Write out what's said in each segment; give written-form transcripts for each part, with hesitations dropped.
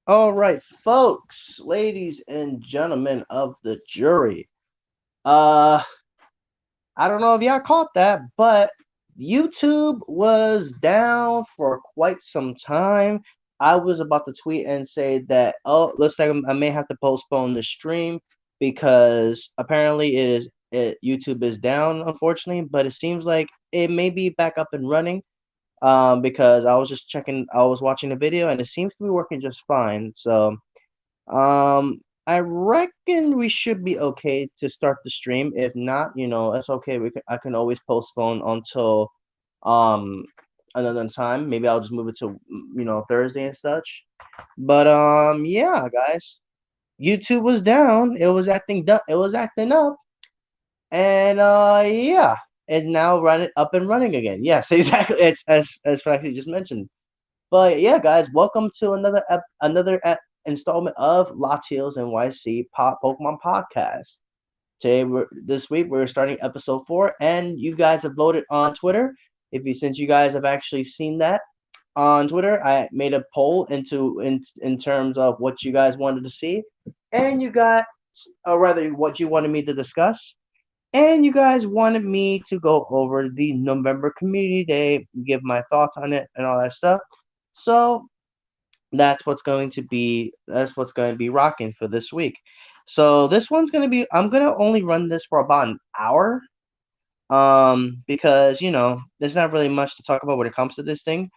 All right, folks, ladies and gentlemen of the jury. Uh, I don't know if y'all caught that, but YouTube was down for quite some time. I was about to tweet and say that, oh, looks like I may have to postpone the stream because apparently YouTube is down, unfortunately, but it seems like it may be back up and running. Because I was watching the video and it seems to be working just fine. So I reckon we should be okay to start the stream. If not, it's okay. I can always postpone until um another time. Maybe I'll just move it to Thursday and such. But yeah, guys, YouTube was down. It was acting up, and yeah, it's now running up and running again. Yes, exactly. It's as Frankie just mentioned. But yeah, guys, welcome to installment of LatiosNYC Pokemon Podcast. This week we're starting episode 4, and you guys have voted on Twitter. Since you guys have actually seen that on Twitter, I made a poll in terms of what you guys wanted to see, and you got, or rather, what you wanted me to discuss. And you guys wanted me to go over the November Community Day, give my thoughts on it, and all that stuff. So that's what's going to be rocking for this week. So this one's going to be I'm going to only run this for about an hour because there's not really much to talk about when it comes to this thing.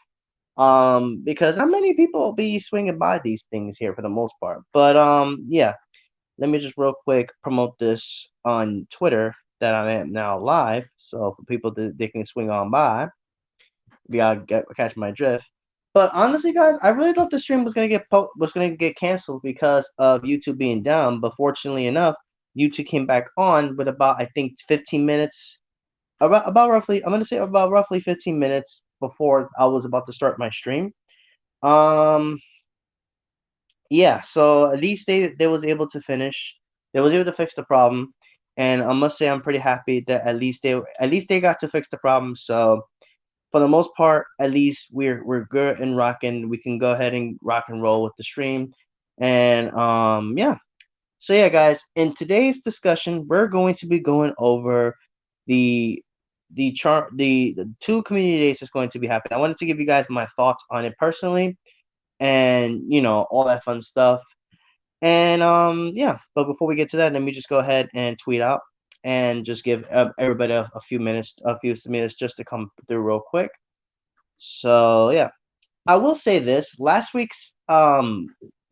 Because not many people will be swinging by these things here for the most part. But yeah, let me just real quick promote this on Twitter that I am now live, so for people they can swing on by. You gotta catch my drift. But honestly, guys, I really thought the stream was gonna get canceled because of YouTube being down. But fortunately enough, YouTube came back on with about, I think, 15 minutes, about roughly. I'm gonna say about roughly 15 minutes before I was about to start my stream. Um, yeah. So at least they was able to finish. They was able to fix the problem, and I must say I'm pretty happy that at least they got to fix the problem. So for the most part, at least we're good and rocking. We can go ahead and rock and roll with the stream, and yeah. So yeah, guys, in today's discussion, we're going to be going over the the two community days that's going to be happening. I wanted to give you guys my thoughts on it personally, and all that fun stuff. And yeah, but before we get to that, let me just go ahead and tweet out and just give everybody a few minutes just to come through real quick. So yeah, I will say this: last week's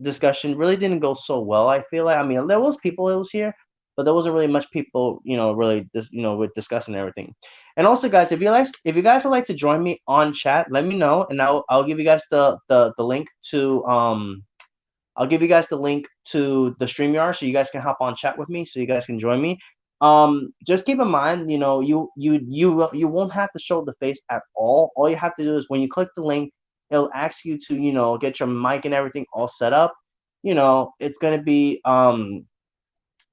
discussion really didn't go so well. I feel like, I mean, there was people that was here, but there wasn't really much people, really with discussing everything. And also, guys, if you guys would like to join me on chat, let me know, and I'll give you guys the link to I'll give you guys the link to the StreamYard so you guys can hop on chat with me, so you guys can join me. Just keep in mind, you won't have to show the face at all. All you have to do is when you click the link, it'll ask you to, get your mic and everything all set up. It's gonna be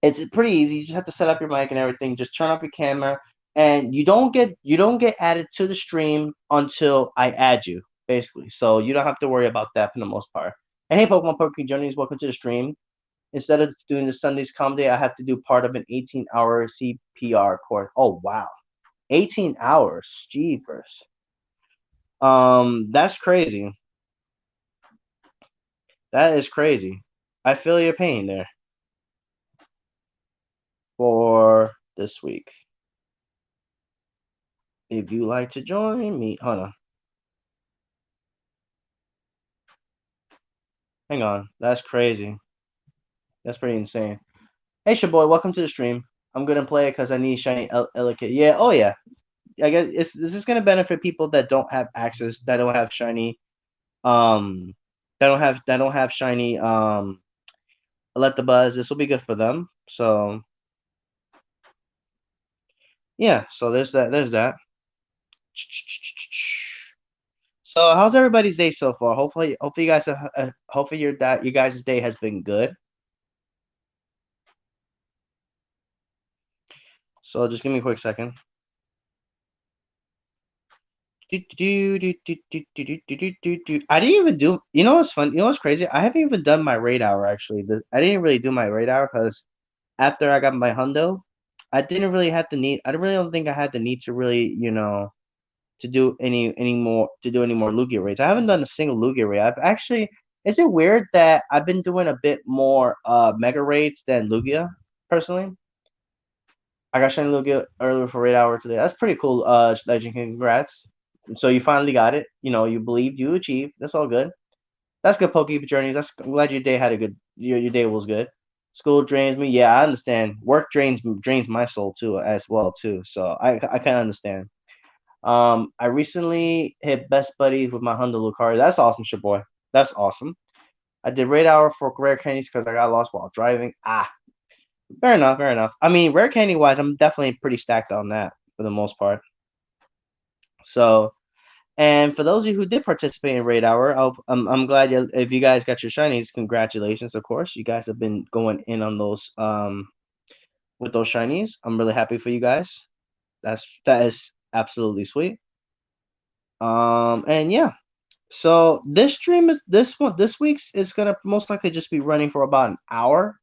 it's pretty easy. You just have to set up your mic and everything. Just turn up your camera, and you don't get added to the stream until I add you, basically. So you don't have to worry about that for the most part. And hey, Pokemon Journeys, welcome to the stream. Instead of doing the Sundays comedy, I have to do part of an 18-hour CPR course. Oh wow, 18 hours, jeepers. That's crazy. That is crazy. I feel your pain there for this week. If you like to join me, hold on. Hang on, that's crazy. That's pretty insane. Hey, boy, welcome to the stream. I'm gonna play it because I need shiny Elikit. Yeah, oh yeah. I guess this is gonna benefit people that don't have access, that don't have shiny, um, that don't have shiny let the buzz. This will be good for them. So yeah, so there's that. So how's everybody's day so far? Hopefully you guys hopefully your guys' day has been good. So just give me a quick second. I didn't even do. You know what's fun? You know what's crazy? I haven't even done my raid hour actually. I didn't really do my raid hour because after I got my hundo, I didn't really have the need. I really don't think I had the need to really, to do any more Lugia raids. I haven't done a single Lugia raid. I've actually. Is it weird that I've been doing a bit more mega raids than Lugia personally? I got shiny Lugia earlier for raid hour today. That's pretty cool. Legend, congrats. So you finally got it. You believed, you achieved. That's all good. That's good, Poke journeys. I'm glad your day had a good. Your day was good. School drains me. Yeah, I understand. Work drains my soul too, as well too. So I kind of understand. I recently hit best buddies with my Honda Lucario. That's awesome, shit boy. That's awesome. I did raid hour for rare candies because I got lost while driving. Fair enough, fair enough. I mean, rare candy wise, I'm definitely pretty stacked on that for the most part. So, and for those of you who did participate in raid hour, I'm glad if you guys got your shinies, congratulations. Of course, you guys have been going in on those with those shinies. I'm really happy for you guys. That is absolutely sweet. And yeah. So this stream is this week's is gonna most likely just be running for about an hour.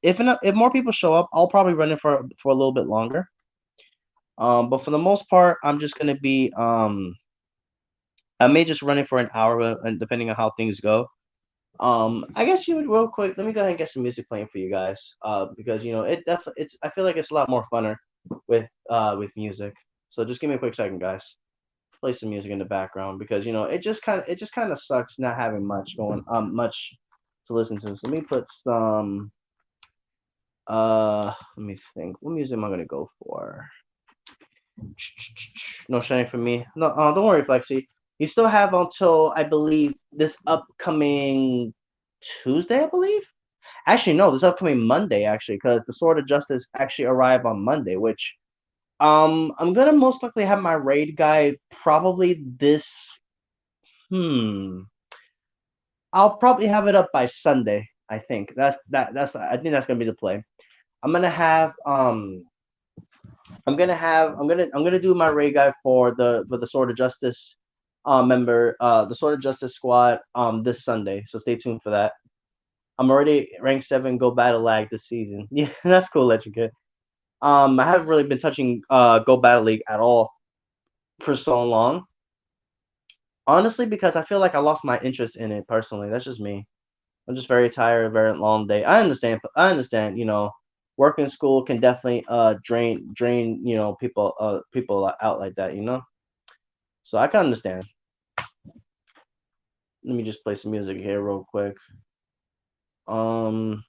If more people show up, I'll probably run it for a little bit longer. But for the most part, I'm just gonna be I may just run it for an hour, and depending on how things go. I guess you would real quick. Let me go ahead and get some music playing for you guys. Because it definitely it's I feel like it's a lot more funner with music. So just give me a quick second, guys. Play some music in the background because it just kind of sucks not having much to listen to. So let me put some let me think. What music am I gonna go for? No shining for me. No, don't worry, Flexi. You still have until I believe this upcoming Tuesday, I believe. Actually, no, this upcoming Monday, actually, because the Sword of Justice actually arrive on Monday, which I'm gonna most likely have my raid guy probably this. Hmm. I'll probably have it up by Sunday. I think that's I think that's gonna be the play. I'm gonna have I'm gonna do my raid guide for the Sword of Justice the Sword of Justice squad this Sunday. So stay tuned for that. I'm already rank 7 Go Battle Lag this season. Yeah, that's cool, Legend Kid. I haven't really been touching Go Battle League at all for so long. Honestly, because I feel like I lost my interest in it personally. That's just me. I'm just very tired, very long day. I understand, work in school can definitely drain, people out like that, So I can understand. Let me just play some music here real quick. Um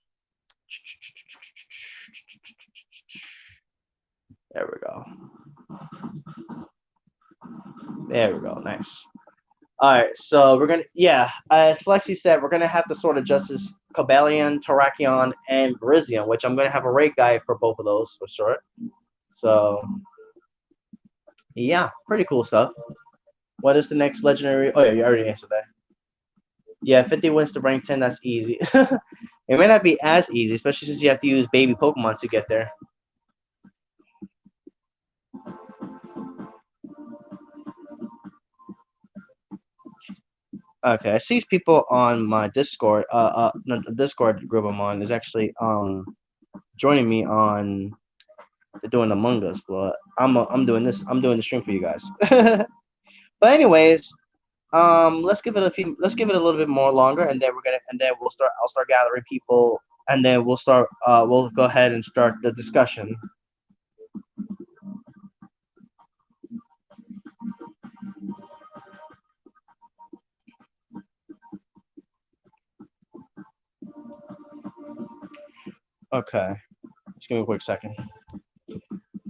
there we go. There we go. Nice. Alright, so we're gonna as Flexi said, we're gonna have the Sword of Justice Cobalion, Terrakion, and Virizion, which I'm gonna have a rate guide for both of those for sure. So yeah, pretty cool stuff. What is the next legendary? Oh yeah, you already answered that. Yeah, 50 wins to rank 10. That's easy. It may not be as easy, especially since you have to use baby Pokemon to get there. Okay, I see people on my Discord. No, the Discord group I'm on is actually joining me on doing Among Us, but I'm doing this. I'm doing the stream for you guys. But anyways, let's give it a little bit more longer, and then I'll start gathering people, and then we'll go ahead and start the discussion. Okay, just give me a quick second.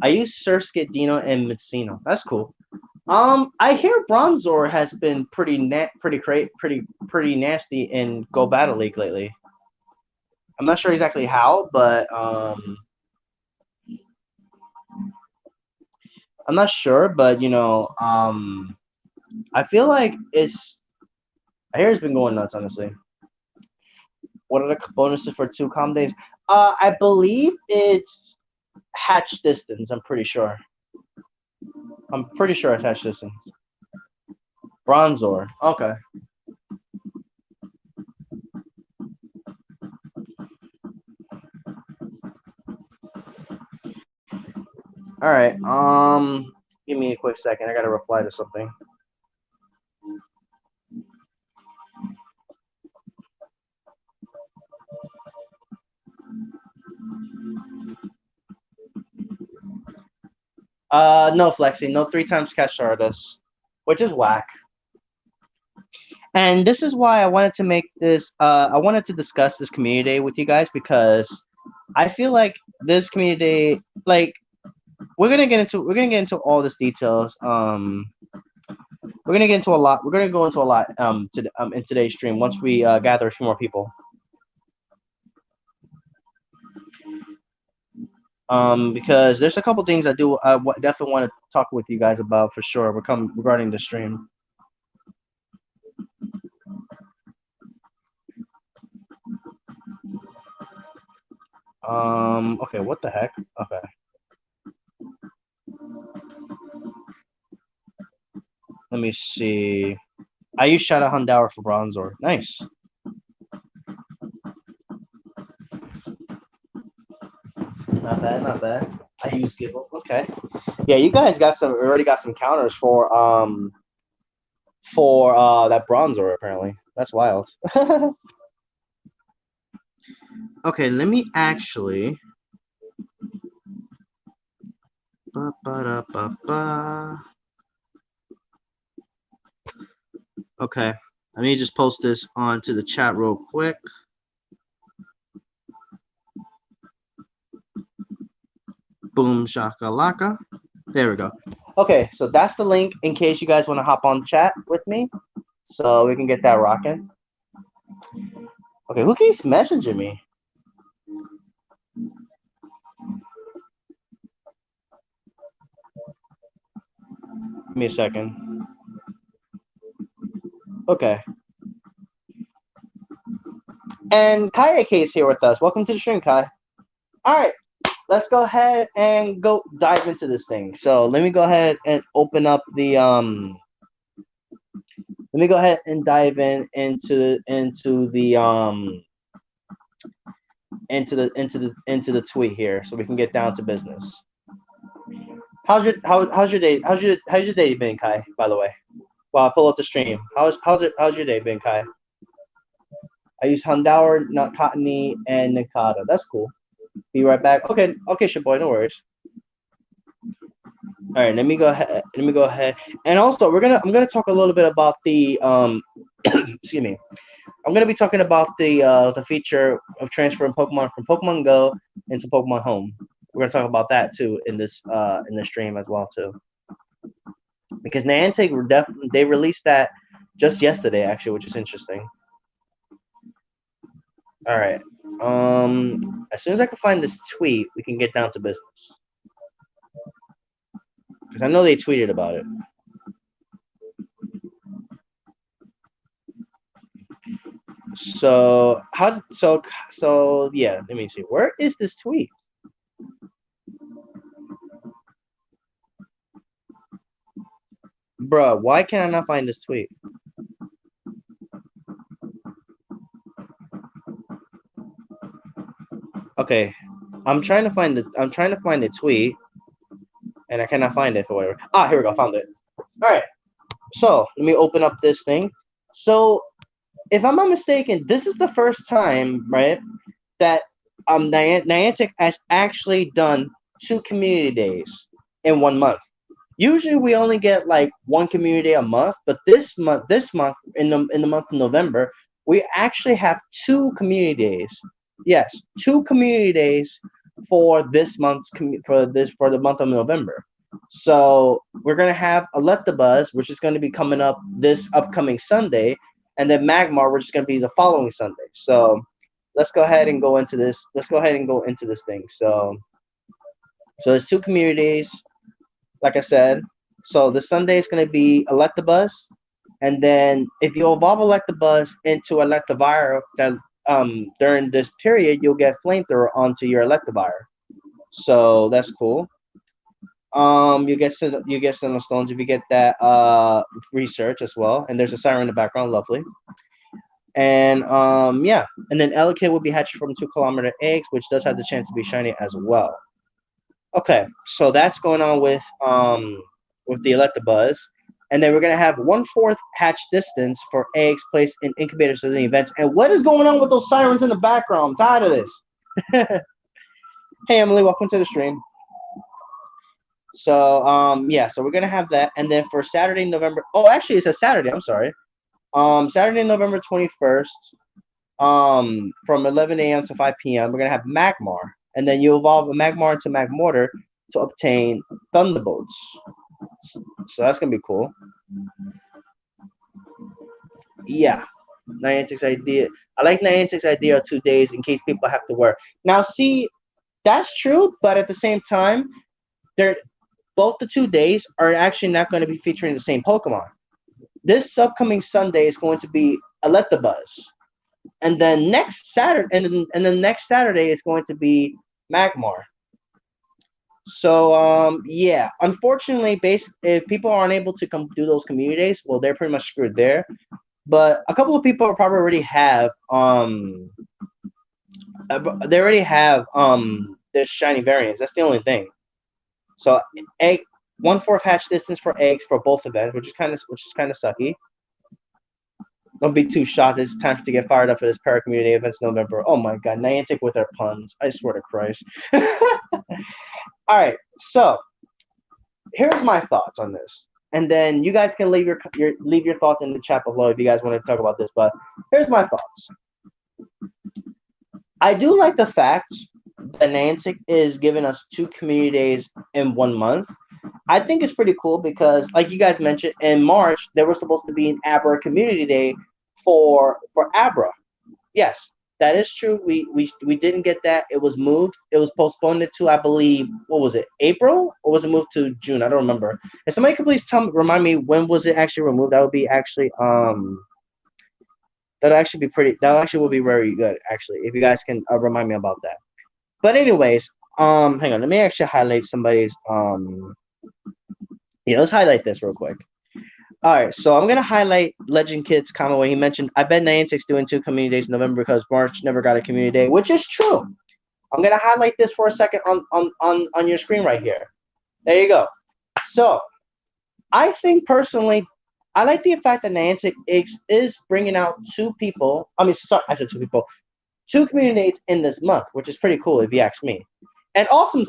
I use Surskit, Dino, and Mitsino. That's cool. I hear Bronzor has been pretty nasty in Go Battle League lately. I'm not sure exactly how, but I'm not sure, but I feel like I hear it's been going nuts, honestly. What are the bonuses for 2 calm days? I believe it's hatch distance. I'm pretty sure. It's hatch distance. Bronzor. Okay. All right. Give me a quick second. I gotta reply to something. No flexing. No three times catch Stardust, which is whack. And this is why I wanted to make this. I wanted to discuss this community day with you guys because I feel like this community, like, we're gonna get into all this details. We're gonna get into a lot. We're gonna go into a lot in today's stream once we gather a few more people. Because there's a couple things I definitely want to talk with you guys about for sure. We're coming regarding the stream. Okay, what the heck? Okay. Let me see. I use Shadow Hundour for Bronzor. Nice. Not bad, not bad. I use Gibble. Okay. Yeah, you guys already got some counters for that Bronzor apparently. That's wild. Okay, let me actually. Ba, ba, da, ba, ba. Okay, let me just post this onto the chat real quick. Boom shakalaka. There we go. Okay, so that's the link in case you guys want to hop on chat with me, so we can get that rocking. Okay, who keeps messaging me? Give me a second. Okay. And Kai is here with us. Welcome to the stream, Kai. All right, let's go ahead and go dive into this thing. So let me go ahead and open up the Let me go ahead and dive into the tweet here, so we can get down to business. How's your day? How's your day been, Kai? By the way, while I pull up the stream, how's your day been, Kai? I use Hondour, not Cottony, and Nikata. That's cool. Be right back. Okay, okay, boy, no worries. All right, let me go ahead. Let me go ahead. And also, I'm gonna talk a little bit about the excuse me. I'm gonna be talking about the feature of transferring Pokemon from Pokemon Go into Pokemon Home. We're gonna talk about that too in this stream as well too. Because Niantic they released that just yesterday actually, which is interesting. All right. As soon as I can find this tweet, we can get down to business. Because I know they tweeted about it. So yeah, let me see. Where is this tweet? Bruh, why can I not find this tweet? Okay. I'm trying to find the tweet, and I cannot find it for whatever. Ah, here we go, found it. Alright. So let me open up this thing. So if I'm not mistaken, this is the first time, right, that Niantic has actually done 2 community days in 1 month. Usually we only get like 1 community day a month, but this month in the month of November, we actually have 2 community days. Yes, 2 community days for this month's for the month of November. So we're gonna have Electabuzz, which is gonna be coming up this upcoming Sunday, and then Magmar, which is gonna be the following Sunday. So let's go ahead and go into this. Let's go ahead and go into this thing. So there's 2 communities, like I said. So the Sunday is going to be Electabuzz, and then if you evolve Electabuzz into Electivire, that during this period you'll get Flamethrower onto your Electivire. So that's cool. You get some stones if you get that research as well. And there's a siren in the background, lovely. And yeah, and then Ellicott would be hatched from 2 kilometer eggs, which does have the chance to be shiny as well. Okay, so that's going on with the Electabuzz. And then we're gonna have 1/4 hatch distance for eggs placed in incubators within events. And what is going on with those sirens in the background? I'm tired of this. Hey Emily, welcome to the stream. So yeah, so we're gonna have that, and then for Saturday, November. Oh, actually, it's a Saturday. I'm sorry. Saturday, November 21st. From 11 a.m. to 5 p.m. We're gonna have Magmar, and then you evolve a Magmar into Magmortar to obtain Thunderbolts. So that's gonna be cool. Yeah, Niantic's idea. I like Niantic's idea of 2 days in case people have to work. Now, see, that's true, but at the same time, they're both the 2 days are actually not going to be featuring the same Pokemon. This upcoming Sunday is going to be Electabuzz, and then next Saturday, and then next Saturday is going to be Magmar. So yeah, unfortunately, if people aren't able to come do those community days, well, they're pretty much screwed there. But a couple of people probably already have they already have their shiny variants. That's the only thing. So egg 1/4 hatch distance for eggs for both events, which is kind of sucky. Don't be too shocked. It's time to get fired up for this para community events in November. Oh my god, Niantic with their puns. I swear to Christ. All right, so here's my thoughts on this, and then you guys can leave your thoughts in the chat below if you guys want to talk about this. But here's my thoughts. I do like the fact that Niantic is giving us 2 community days in 1 month. I think it's pretty cool because, like you guys mentioned, in March there was supposed to be an Abra community day for Abra. Yes, that is true. We didn't get that. It was moved. It was postponed to, I believe, what was it, April, or was it moved to June? I don't remember. If somebody could please remind me when was it actually removed, that would be actually that'll actually be pretty. That actually will be very good, actually, if you guys can remind me about that. But anyways, hang on. Let me actually highlight somebody's yeah, let's highlight this real quick. All right, so I'm gonna highlight Legend Kid's comment where he mentioned, "I bet Niantic's doing 2 community days in November because March never got a community day," which is true. I'm gonna highlight this for a second on your screen right here. There you go. So, I think personally, I like the fact that Niantic is bringing out 2 people. I mean, sorry, I said 2 people, 2 community days in this month, which is pretty cool if you ask me. And Awesome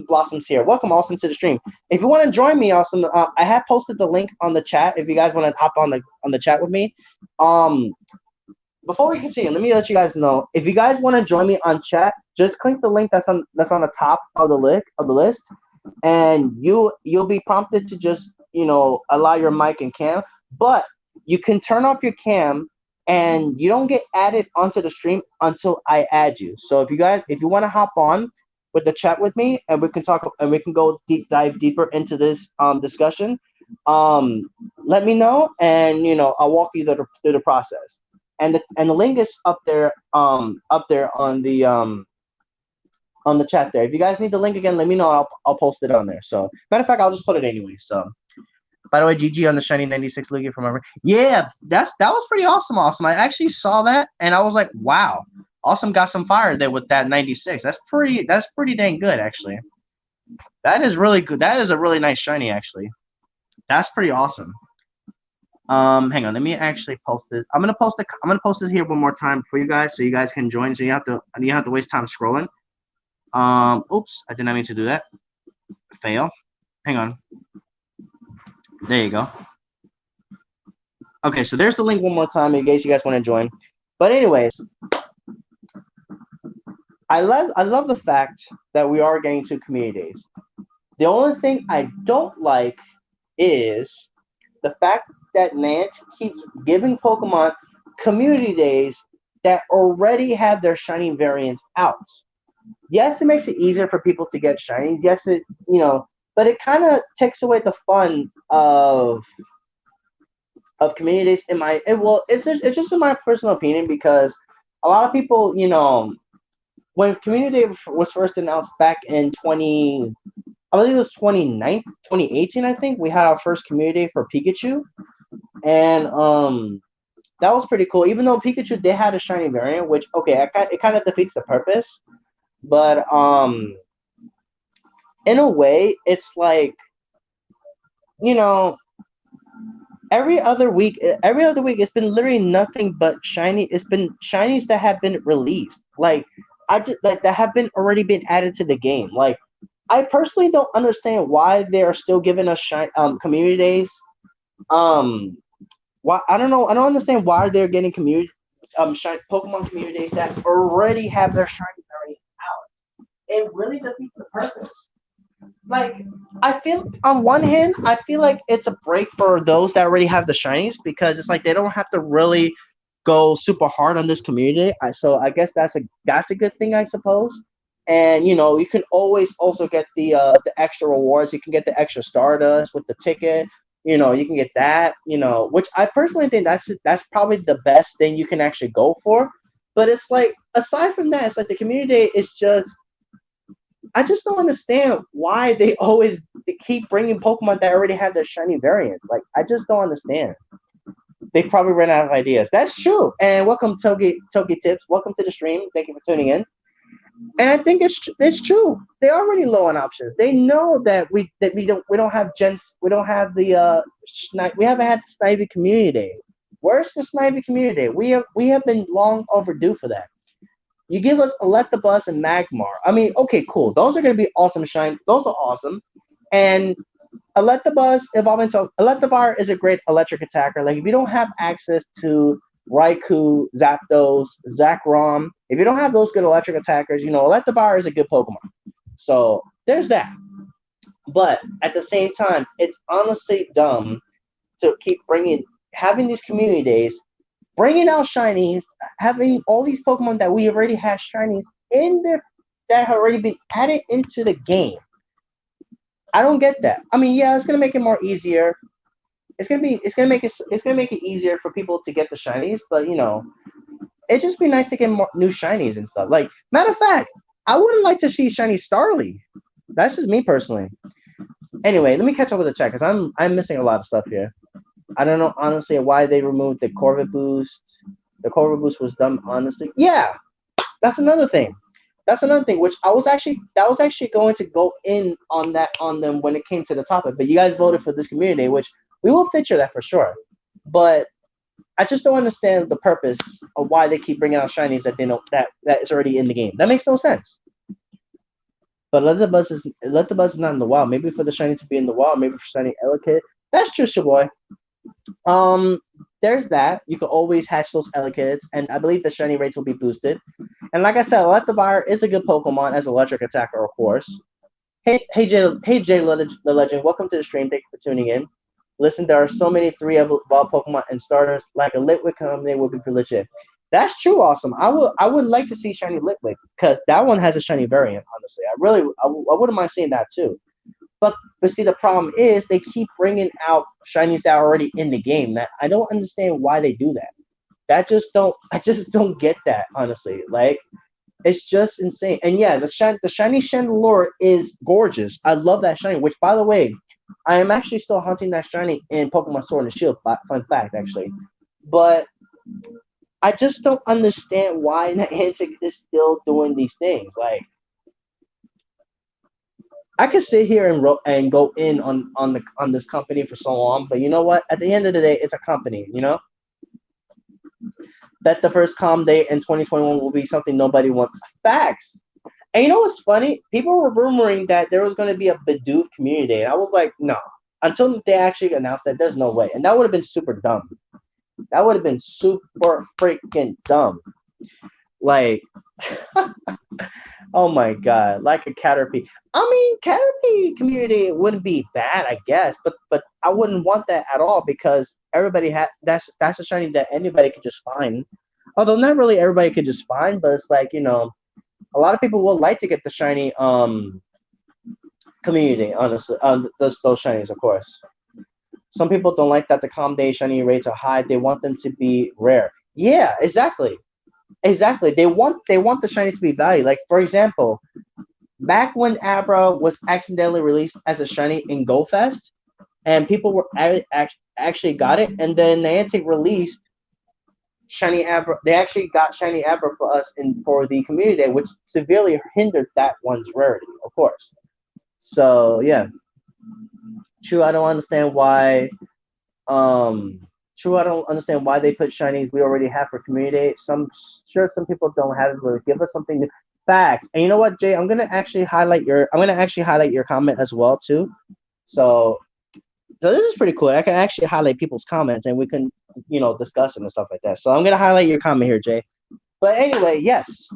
Blossoms here. Welcome, Awesome, to the stream. If you want to join me, Awesome, I have posted the link on the chat. If you guys want to hop on the chat with me, before we continue, let me let you guys know. If you guys want to join me on chat, just click the link that's on the top of the list, and you'll be prompted to just allow your mic and cam. But you can turn off your cam, and you don't get added onto the stream until I add you. So if you want to hop on with the chat with me, and we can talk, and we can go dive deeper into this discussion, let me know, and I'll walk you through the process. And the link is up there on the chat there. If you guys need the link again, let me know. I'll post it on there. So matter of fact, I'll just put it anyway. So by the way, GG on the shiny 96 Lugia from over. Yeah, that was pretty awesome. I actually saw that and I was like, wow. Awesome got some fire there with that 96. That's pretty dang good, actually. That is really good. That is a really nice shiny, actually. That's pretty awesome. Hang on, let me actually post this. I'm gonna post this here one more time for you guys so you guys can join, so you don't have to waste time scrolling. Oops, I did not mean to do that. Fail. Hang on. There you go. Okay, so there's the link one more time in case you guys want to join. But anyways, I love the fact that we are getting 2 community days. The only thing I don't like is the fact that Niantic keeps giving Pokemon community days that already have their shiny variants out. Yes, it makes it easier for people to get shinies. Yes, but it kind of takes away the fun of community days. It's just in my personal opinion, because a lot of people, when community day was first announced back in I believe it was 2018, I think, we had our first community for Pikachu. And that was pretty cool. Even though Pikachu did have a shiny variant, which okay, it kind of defeats the purpose. But in a way, it's like, you know, every other week, it's been literally nothing but shiny. It's been shinies that have been released, like I just like that have been already been added to the game. Like I personally don't understand why they are still giving us community days. Um, why I don't know. I don't understand why they're getting community Pokemon community days that already have their shiny already out. It really defeats the purpose. Like I feel on one hand, I feel like it's a break for those that already have the shinies because it's like they don't have to really go super hard on this community. So I guess that's a good thing, I suppose. And you can always also get the extra rewards. You can get the extra Stardust with the ticket. You can get that. Which I personally think that's probably the best thing you can actually go for. But it's like aside from that, it's like the community is just I just don't understand why they keep bringing Pokemon that already have their shiny variants. Like, I just don't understand. They probably ran out of ideas. That's true. And welcome, Togi Tips. Welcome to the stream. Thank you for tuning in. And I think it's true. They're already low on options. They know that we don't have gens. We don't have we haven't had the Snivy Community Day. Where's the Snivy Community Day? We have been long overdue for that. You give us Electabuzz and Magmar. I mean, okay, cool. Those are going to be awesome shine. Those are awesome. And Electabuzz evolving to Electivire is a great electric attacker. Like if you don't have access to Raikou, Zapdos, Zekrom, if you don't have those good electric attackers, Electivire is a good Pokemon. So there's that. But at the same time, it's honestly dumb to keep having these community days, bringing out shinies, having all these Pokemon that we already have shinies in there that have already been added into the game. I don't get that. I mean, yeah, it's gonna make it more easier. It's gonna make it easier for people to get the shinies, but it'd just be nice to get more new shinies and stuff. Like matter of fact, I wouldn't like to see shiny Starly. That's just me personally. Anyway, let me catch up with the chat because I'm missing a lot of stuff here. I don't know honestly why they removed the Corvette boost. The Corvette boost was dumb, honestly. Yeah, that's another thing. That's another thing, which that was actually going to go in on them when it came to the topic. But you guys voted for this community, which we will feature that for sure. But I just don't understand the purpose of why they keep bringing out shinies that they know that is already in the game. That makes no sense. But let the buzz is not in the wild. Maybe for the shiny to be in the wild, maybe for shiny Elekid. That's true, boy. Um, there's that. You can always hatch those Elekids, and I believe the shiny rates will be boosted. And like I said, Electivire is a good Pokemon as electric attacker, of course. Hey Jay, the legend. Welcome to the stream. Thank you for tuning in. Listen, there are so many evolved Pokemon and starters. Like a Litwick combination would be pretty legit. That's true. Awesome. I would like to see shiny Litwick because that one has a shiny variant. Honestly, I wouldn't mind seeing that too. But see, the problem is they keep bringing out shinies that are already in the game. That I don't understand why they do that. I just don't get that honestly. Like it's just insane. And yeah, the shiny Chandelure is gorgeous. I love that shiny. Which by the way, I am actually still hunting that shiny in Pokemon Sword and Shield. Fun fact, actually. But I just don't understand why Niantic is still doing these things. Like I could sit here and go in on this company for so long, but you know what? At the end of the day, it's a company. Bet the first calm day in 2021 will be something nobody wants. Facts. And you know what's funny? People were rumoring that there was going to be a Bidoof community day, and I was like, no. Until they actually announced that, there's no way, and that would have been super dumb. That would have been super freaking dumb. Like, oh my god, like a Caterpie. I mean, Caterpie community wouldn't be bad, I guess, but I wouldn't want that at all because everybody that's a shiny that anybody could just find. Although not really everybody could just find, but it's like a lot of people would like to get the shiny community. Honestly, those shinies, of course. Some people don't like that the calm day shiny rates are high. They want them to be rare. Yeah, exactly. Exactly. They want the shinies to be valued. Like for example, Back when Abra was accidentally released as a shiny in Go Fest, and people were actually got it, and then Niantic released Shiny Abra. They actually got Shiny Abra for us in for the community day, which severely hindered that one's rarity, of course. So yeah, true. I don't understand why. Um, true. I don't understand why they put shinies we already have for community day. Some people don't have it, but give us something new. Facts. And you know what, Jay? I'm gonna actually highlight your comment as well too. So so this is pretty cool. I can actually highlight people's comments and we can, discuss it and stuff like that. So I'm gonna highlight your comment here, Jay. But anyway, yes,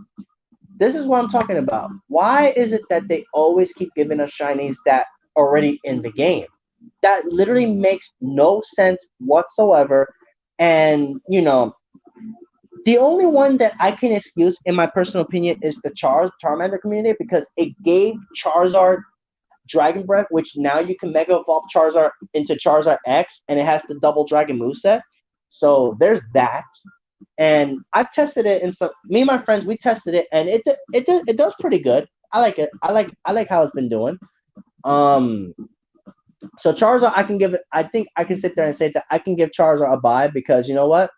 this is what I'm talking about. Why is it that they always keep giving us shinies that already in the game? That literally makes no sense whatsoever. And the only one that I can excuse, in my personal opinion, is the Charmander community because it gave Charizard Dragon Breath, which now you can Mega Evolve Charizard into Charizard X, and it has the double Dragon moveset. So there's that. And I've tested it in some. Me and my friends, we tested it, and it does pretty good. I like it. I like how it's been doing. Um. So Charizard, I can give it. I think I can sit there and say that I can give Charizard a buy because you know what?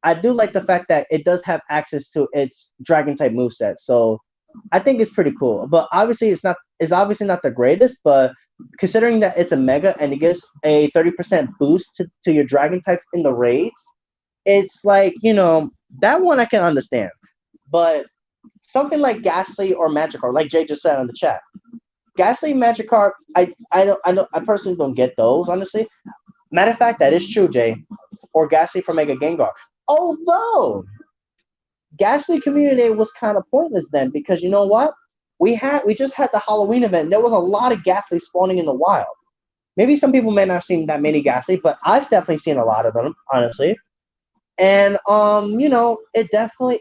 I do like the fact that it does have access to its Dragon type moveset. So I think it's pretty cool. But obviously, it's obviously not the greatest. But considering that it's a mega and it gives a 30% boost to your Dragon types in the raids, it's like that one I can understand. But something like Ghastly or Magikarp, like Jay just said on the chat, Ghastly Magikarp, I personally don't get those honestly. Matter of fact, that is true, Jay. Or Ghastly for Mega Gengar. Although Ghastly Community Day was kind of pointless then because you know what? We just had the Halloween event. There was a lot of Ghastly spawning in the wild. Maybe some people may not have seen that many Ghastly, but I've definitely seen a lot of them, honestly. And it definitely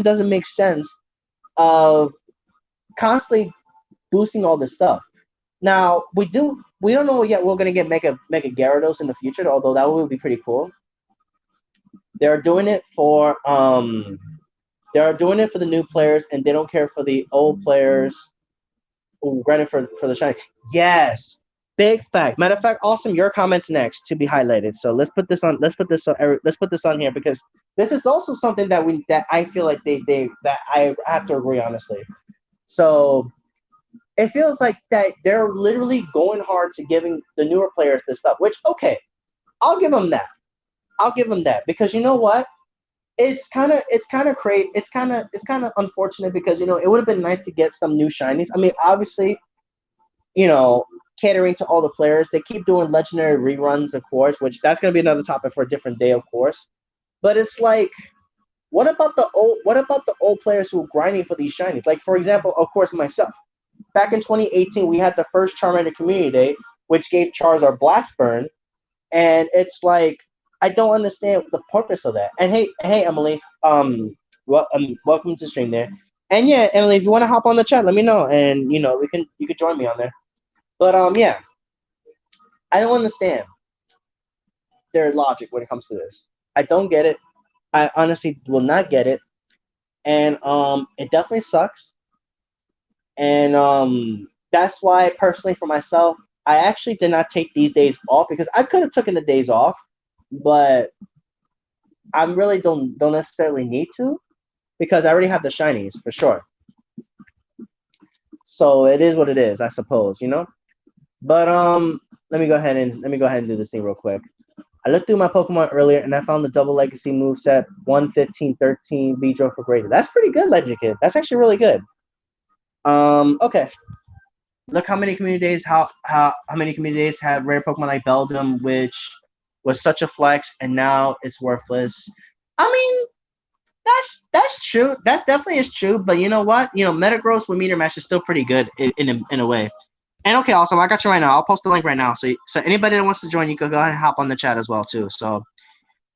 doesn't make sense of constantly boosting all this stuff. Now we don't know yet we're gonna get Mega Gyarados in the future, although that would be pretty cool. They're doing it for the new players, and they don't care for the old players. Ooh, granted for the shiny. Yes, big fact. Matter of fact, awesome. Your comments next to be highlighted. So let's put this on. Let's put this on here because this is also something that I feel like they that I have to agree honestly. So it feels like that they're literally going hard to giving the newer players this stuff. Which okay, I'll give them that. I'll give them that because you know what? It's kind of crazy. It's kind of unfortunate because it would have been nice to get some new shinies. I mean, obviously, you know, catering to all the players. They keep doing legendary reruns, of course, which that's gonna be another topic for a different day, of course. But it's like, what about the old players who are grinding for these shinies? Like for example, of course, myself. Back in 2018, we had the first Charmander Community Day, which gave Charizard Blast Burn, and it's like I don't understand the purpose of that. And hey, Emily, welcome to the stream there. And yeah, Emily, if you want to hop on the chat, let me know, and you could join me on there. But yeah, I don't understand their logic when it comes to this. I don't get it. I honestly will not get it, and it definitely sucks. And that's why personally for myself, I actually did not take these days off because I could have taken the days off, but I really don't necessarily need to because I already have the shinies for sure. So it is what it is, I suppose. But let me go ahead and do this thing real quick. I looked through my Pokemon earlier and I found the double legacy moveset 115-13 Beedrill for greater. That's pretty good, Legend Kid. That's actually really good. Okay. Look how many community days how many community days had rare Pokemon like Beldum, which was such a flex, and now it's worthless. I mean, that's true. That definitely is true. But you know what? Metagross with Meteor Mash is still pretty good in a way. And okay, awesome. I got you right now. I'll post the link right now. So anybody that wants to join, you can go ahead and hop on the chat as well too. So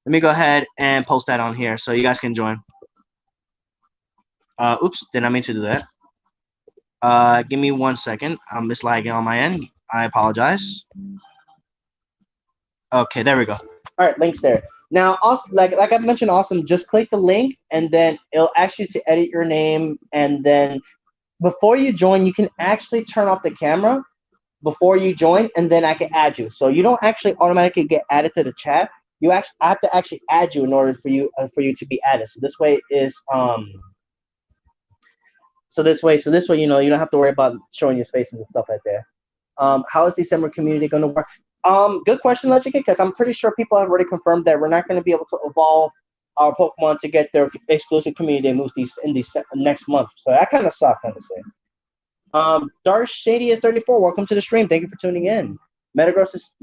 let me go ahead and post that on here so you guys can join. Oops, did not mean to do that. Give me 1 second. I'm just lagging on my end. I apologize. Okay, there we go. All right, links there. Now, also, like I mentioned, awesome. Just click the link, and then it'll ask you to edit your name, and then before you join, you can actually turn off the camera before you join, and then I can add you. So you don't actually automatically get added to the chat. You actually I have to actually add you in order for you to be added. So this way is so this way, you don't have to worry about showing your faces and stuff like that. How is December community going to work? Good question, Logic, because I'm pretty sure people have already confirmed that we're not going to be able to evolve our Pokemon to get their exclusive community moves in these next month. So that kind of sucks, honestly. Dark Shady is 34. Welcome to the stream. Thank you for tuning in. Metagross is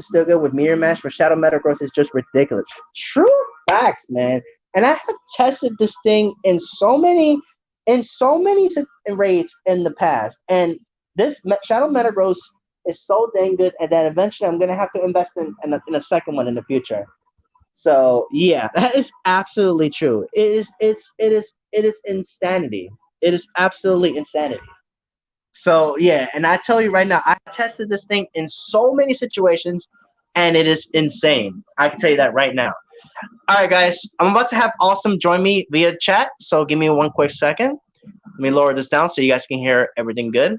still good with Mirror Match, but Shadow Metagross is just ridiculous. True facts, man. And I have tested this thing in so many raids in the past, and this Shadow Metagross is so dang good, and that eventually I'm gonna have to invest in a second one in the future. So yeah, that is absolutely true. It is insanity. It is absolutely insanity. So yeah, and I tell you right now, I tested this thing in so many situations, and it is insane. I can tell you that right now. All right, guys, I'm about to have Awesome join me via chat. So give me one quick second. Let me lower this down so you guys can hear everything good.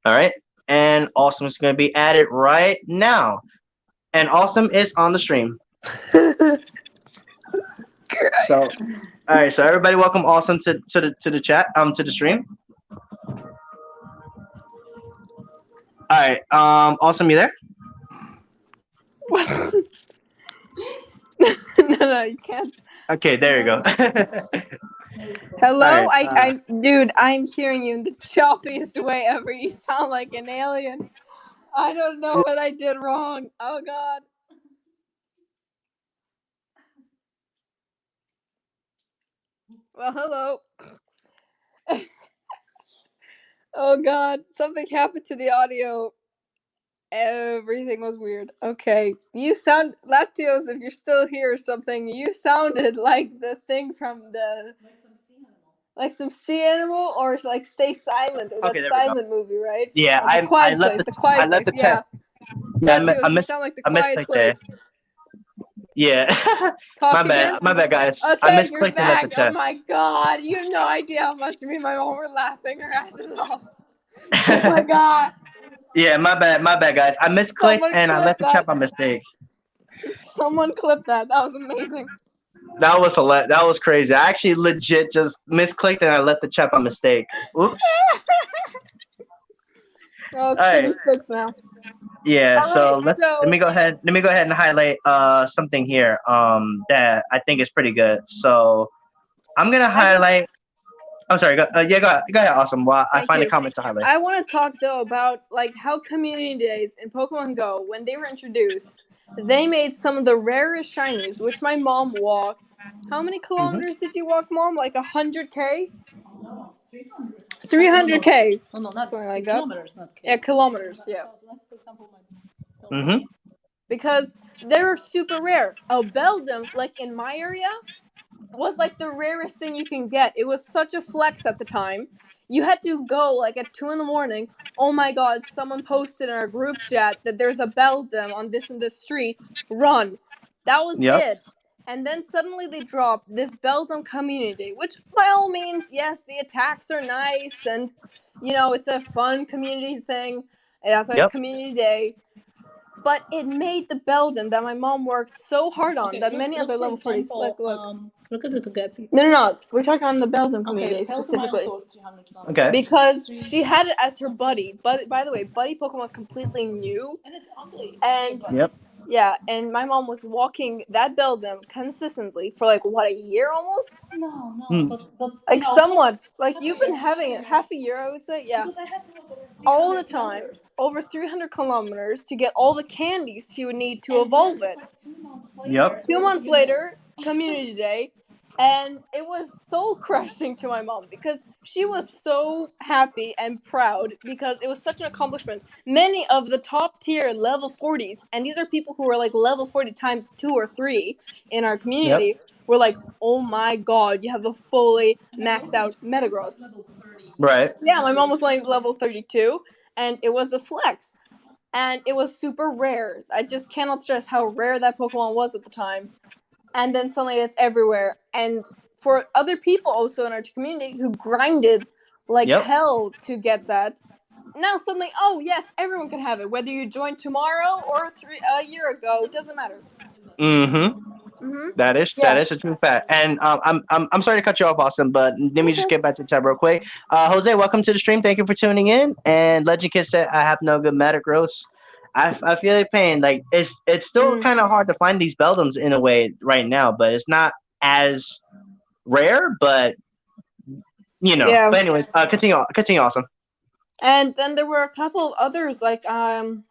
All right, and Awesome is going to be added right now, and Awesome is on the stream. So, all right, so everybody, welcome Awesome to the chat, to the stream. All right, Awesome, you there? No, you can't. Okay, there you go. Hello, right, dude, I'm hearing you in the choppiest way ever. You sound like an alien. I don't know what I did wrong. Oh God. Well, hello. Oh God, something happened to the audio. Everything was weird. Okay, you sound Latios. If you're still here or something, you sounded like the thing from the like some sea animal or like Stay Silent or Okay, that there we go. silent movie, right? Yeah, Or the I Quiet left Place. the The Quiet Place. the Yeah. chat. Yeah, Latios, you sound like the I Quiet misclicked there. Place. Yeah. Talk again. My bad, guys. I Okay, you're misclicked and left the back. Oh chat. my God, you have no idea how much me and my mom were laughing our asses off. Oh my God. Yeah, my bad, guys. I misclicked Someone and I clip left the that. chat by mistake. Someone clip that. That was amazing. That was crazy. I actually legit just misclicked and I left the chat by mistake. Oops. Oh, it's All should right. be fixed now. Yeah. All right, Let me go ahead. Let me go ahead and highlight something here that I think is pretty good. So I'm gonna highlight. I'm sorry. Yeah, go ahead. Awesome. Well, I Thank find a you. comment to highlight. I want to talk though about like how community days in Pokemon Go, when they were introduced, they made some of the rarest shinies, which my mom walked. How many kilometers did you walk, Mom? Like 100K? 300K. No, not something like that. kilometers, not K. Yeah, kilometers. Yeah. For example, Mm-hmm. Because they're super rare. A Beldum, like in my area, was like the rarest thing you can get. It was such a flex at the time. You had to go like at 2 in the morning. Oh my God, someone posted in our group chat that there's a Beldum on this and this street. Run. That was Yep. it. And then suddenly they dropped this Beldum community, which by all means, yes, the attacks are nice and it's a fun community thing. And that's why it's community day. But it made the Beldum that my mom worked so hard on that many other level 40s. Look at the Togepi. No. We're talking on the Beldum community specifically. Okay. Because she had it as her buddy. But by the way, buddy Pokemon was completely new. And it's ugly. And Yep. yeah, and my mom was walking that Beldum consistently for like what, a year almost? No, but like somewhat. Like you've been having it half a year, I would say. Yeah. Because I had to walk over all the time, over 300 kilometers to get all the candies she would need to evolve it. Like 2 months later. Yep. 2 months later, community day, and it was soul crushing to my mom because she was so happy and proud because it was such an accomplishment. Many of the top tier level 40s, and these are people who were like level 40 times 2 or 3 in our community, were like, oh my God, you have a fully maxed out Metagross. Right. Yeah, my mom was like level 32, and it was a flex. And it was super rare. I just cannot stress how rare that Pokemon was at the time. And then suddenly it's everywhere. And for other people also in our community who grinded like Yep. hell to get that. Now suddenly, oh yes, everyone can have it, whether you joined tomorrow or a year ago, doesn't matter. Mm-hmm. That Yeah. is a true fact. And I'm sorry to cut you off, Austin, but let me just Okay. get back to the tab real quick. Jose, welcome to the stream. Thank you for tuning in. And Legend Kid said, "I have no good Metagross." I feel your pain. Like it's still Mm. kind of hard to find these Beldums in a way right now, but it's not as rare. But Yeah. But anyways, continue, Austin. And then there were a couple of others, like do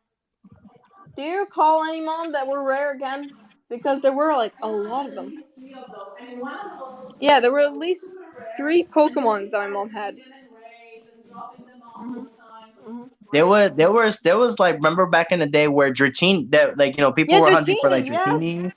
you recall any mom that were rare again? Because there were like a lot of them. Yeah, there were at least 3 Pokemons that my mom had. There was like, remember back in the day where Dratini, that like people Yeah, were hunting for like Dratini, yes.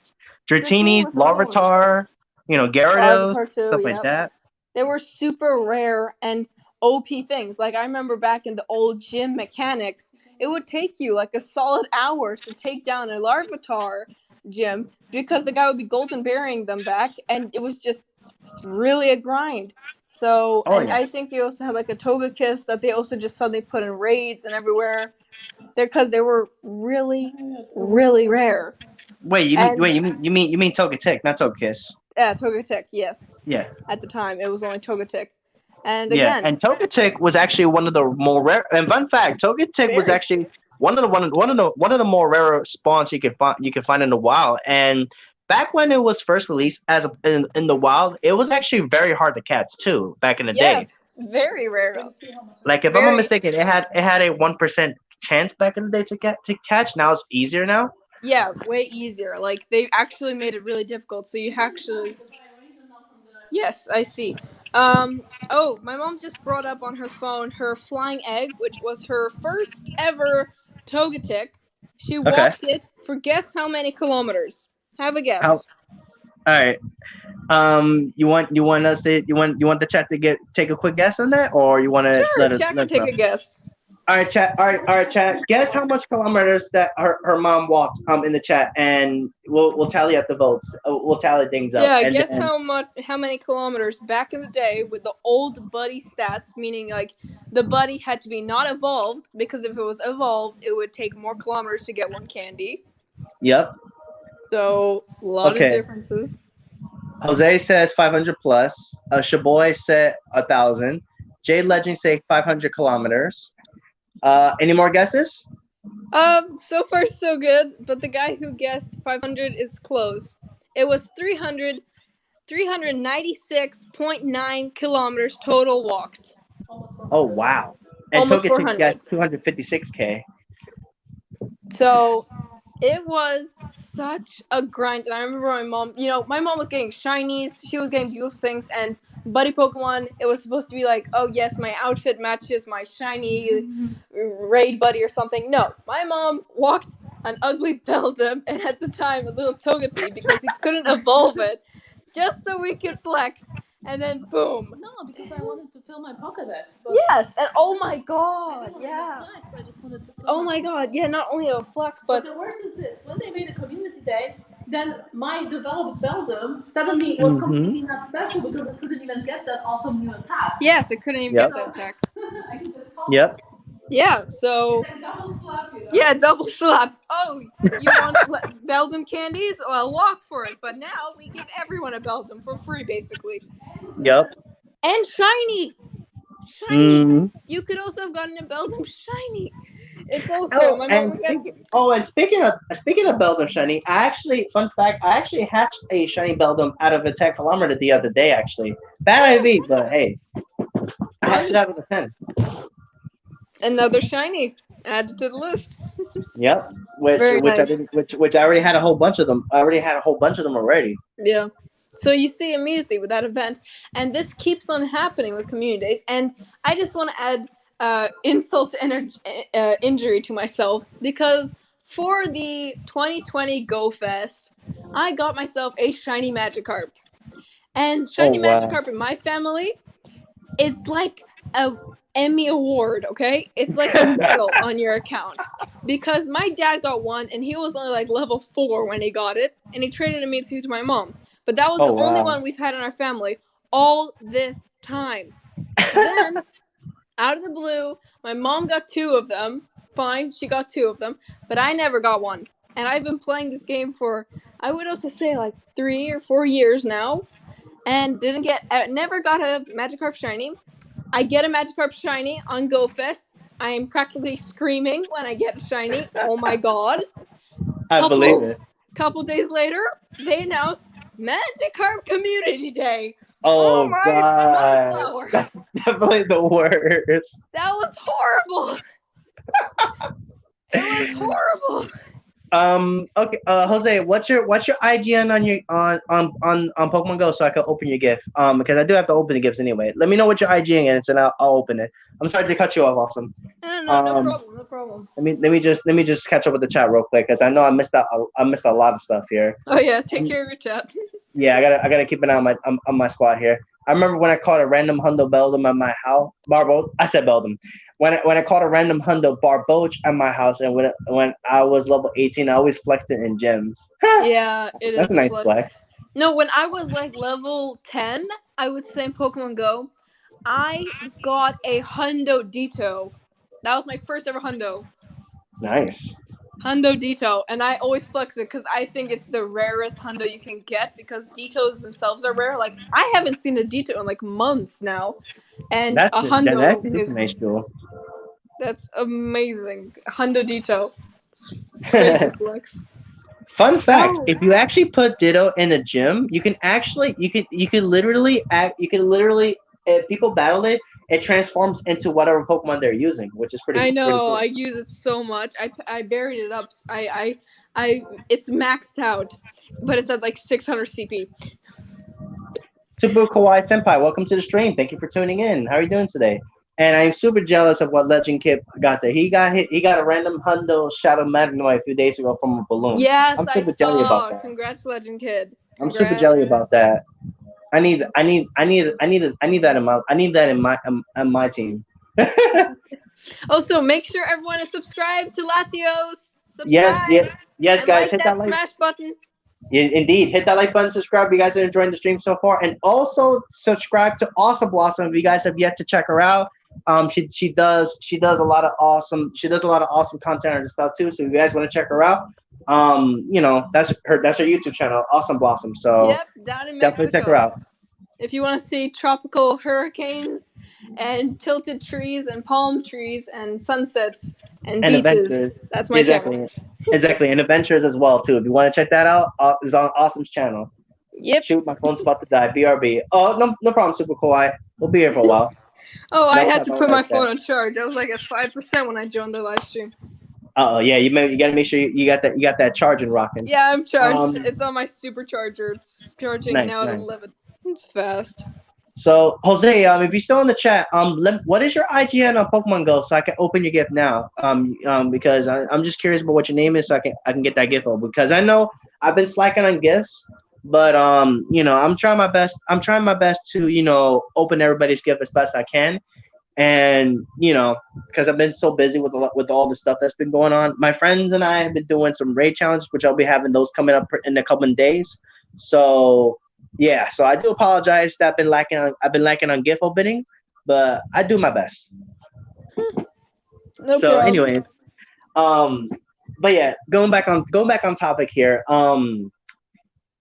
Dratini Dratinis, was another one. Larvitar, Gyarados, Larvitar too, stuff like yep. that. They were super rare and OP things. Like I remember back in the old gym mechanics, it would take you like a solid hour to take down a Larvitar gym because the guy would be golden burying them back, and it was just really a grind. So, Oh and yeah. I think you also had like a Togekiss that they also just suddenly put in raids and everywhere. Because they were really, really rare. Wait, And you mean Togetic, not Togekiss. yeah, Togetic, yes. Yeah. At the time, it was only Togetic. And Yeah, again, and Togetic was actually one of the more rare. And fun fact, Togetic was very. actually one of the more rare spawns you can find in the wild. And back when it was first released in the wild, it was actually very hard to catch too. Back in the day, Yes, very rare. like if I'm not Very. mistaken, it had a 1% chance back in the day to catch. Now it's easier now. Yeah, way easier. Like, they actually made it really difficult, so you actually. Yes, I see. Oh, my mom just brought up on her phone her flying egg, which was her first ever Togetic. She Okay. walked it for guess how many kilometers? Have a How? guess. All right. You want the chat to take a quick guess on that, or you want to Sure, let us chat let can us know? take a guess. All right, chat. All right, chat. Guess how much kilometers that her mom walked in the chat, and we'll tally up the votes. We'll tally things up, Yeah, and guess then how many kilometers back in the day with the old buddy stats, meaning like the buddy had to be not evolved, because if it was evolved, it would take more kilometers to get one candy. yep. So a lot of Okay. differences. Jose says 500 plus. Shaboy said 1,000. Jade Legend say 500 kilometers. Any more guesses? So far so good, but the guy who guessed 500 is close. It was 396.9 kilometers total walked. Oh wow. And Almost Togetic got 400. 256K. So it was such a grind. And I remember my mom was getting shinies, she was getting beautiful things, and Buddy Pokemon, it was supposed to be like, oh yes, my outfit matches my shiny raid buddy or something. No, my mom walked an ugly Beldum and at the time a little Togepi because we couldn't evolve it just so we could flex. And then boom. No, because I wanted to fill my Pokedex. But Yes, and oh my god, yeah. flex, I just wanted to fill Oh my god, yeah, not only a flex, But but the worst is this: when they made a community day, then my developed Beldum suddenly was Mm-hmm. completely not special because it couldn't even get that awesome new attack. yes, it couldn't even Yep. get that attack. I can just call Yep. Yeah, so it double slap, you know? yeah, double slap. Oh, you want Beldum candies? Well, walk for it. But now we give everyone a Beldum for free, basically. Yep. And shiny, shiny. Mm-hmm. You could also have gotten a Beldum shiny. It's also Oh, my mom and again. speaking of Beldum shiny, fun fact, I actually hatched a shiny Beldum out of a 10 kilometer the other day. Actually, bad IV, but hey, I hatched it out of a 10. Another shiny added to the list. Yep. Which Very which I nice. didn't which I already had a whole bunch of them. I already had a whole bunch of them already. Yeah. So you see immediately with that event, and this keeps on happening with community days. And I just want to add insult to injury to myself, because for the 2020 Go Fest, I got myself a shiny Magikarp. And Oh shiny wow. Magikarp in my family, it's like a Emmy award, okay? It's like a medal on your account. Because my dad got one, and he was only like level 4 when he got it, and he traded me to my mom. But that was Oh the only wow. one we've had in our family all this time. Then Out of the blue, my mom got 2 of them. Fine, she got 2 of them, but I never got one. And I've been playing this game for, I would also say, like 3 or 4 years now, and never got a Magikarp shiny. I get a Magikarp shiny on GoFest. I am practically screaming when I get a shiny. Oh my god! I believe it. Couple days later, they announced Magikarp Community Day. Oh my god, flower! that's definitely the worst. That was horrible. It was horrible. Okay. Jose, what's your IGN on your on Pokemon Go so I can open your gift? Because I do have to open the gifts anyway. Let me know what your IGN is and I'll open it. I'm sorry to cut you off, Awesome. No problem. No problem. Let me just catch up with the chat real quick because I know I missed a lot of stuff here. Oh yeah, take care of your chat. Yeah, I gotta keep an eye on my squad here. I remember when I caught a random Hundo Beldum at my house. I said Beldum. When I caught a random Hundo Barboach at my house, and when I was level 18, I always flexed it in gems. Yeah, it That's is a nice flex. No, when I was like level 10, I would say in Pokemon Go, I got a Hundo Ditto. That was my first ever Hundo. Nice. Hundo Ditto, and I always flex it because I think it's the rarest Hundo you can get because Dittos themselves are rare. Like I haven't seen a Ditto in like months now, and a Hundo is a nice jewel. That's amazing. Hundo Ditto. It's crazy flex. Fun fact: if you actually put Ditto in a gym, you can literally if people battle it, it transforms into whatever Pokemon they're using, which is pretty. I know. Pretty cool. I use it so much. I buried it up. It's maxed out, but it's at like 600 CP. Super Kawaii Senpai, welcome to the stream. Thank you for tuning in. How are you doing today? And I'm super jealous of what Legend Kid got there. He got a random Hundo Shadow Magnemite a few days ago from a balloon. Yes, I'm super jelly about that. Congrats, Legend Kid. Congrats. I'm super jelly about that. I need that in my team. Also, make sure everyone is subscribed to Latios. Subscribe. Yes, guys. Hit that smash button. Yeah, indeed, hit that like button, subscribe if you guys are enjoying the stream so far, and also subscribe to Awesome Blossom if you guys have yet to check her out. She does a lot of awesome content and stuff too. So if you guys want to check her out, that's her YouTube channel, Awesome Blossom. So yep, down in Mexico. Definitely check her out. If you want to see tropical hurricanes and tilted trees and palm trees and sunsets and beaches, adventures. That's my channel. Exactly, and adventures as well too. If you want to check that out, it's on Awesome's channel. Yep. Shoot, my phone's about to die. BRB. Oh, no problem, Super Kawaii. We'll be here for a while. I had to put my phone on charge. I was like at 5% when I joined the live stream. Yeah, you gotta make sure you got that charging rocking. Yeah, I'm charged. It's on my supercharger. It's charging now at 11. It's fast. So Jose, if you're still in the chat, what is your IGN on Pokemon Go so I can open your gift now? Because I'm just curious about what your name is so I can get that gift over, because I know I've been slacking on gifts, but I'm trying my best. I'm trying my best to open everybody's gift as best I can, and because I've been so busy with all the stuff that's been going on. My friends and I have been doing some raid challenges, which I'll be having those coming up in a couple of days. So. Yeah, so I do apologize that I've been lacking on gift opening, but I do my best. No problem. Anyway, but yeah, going back on topic here.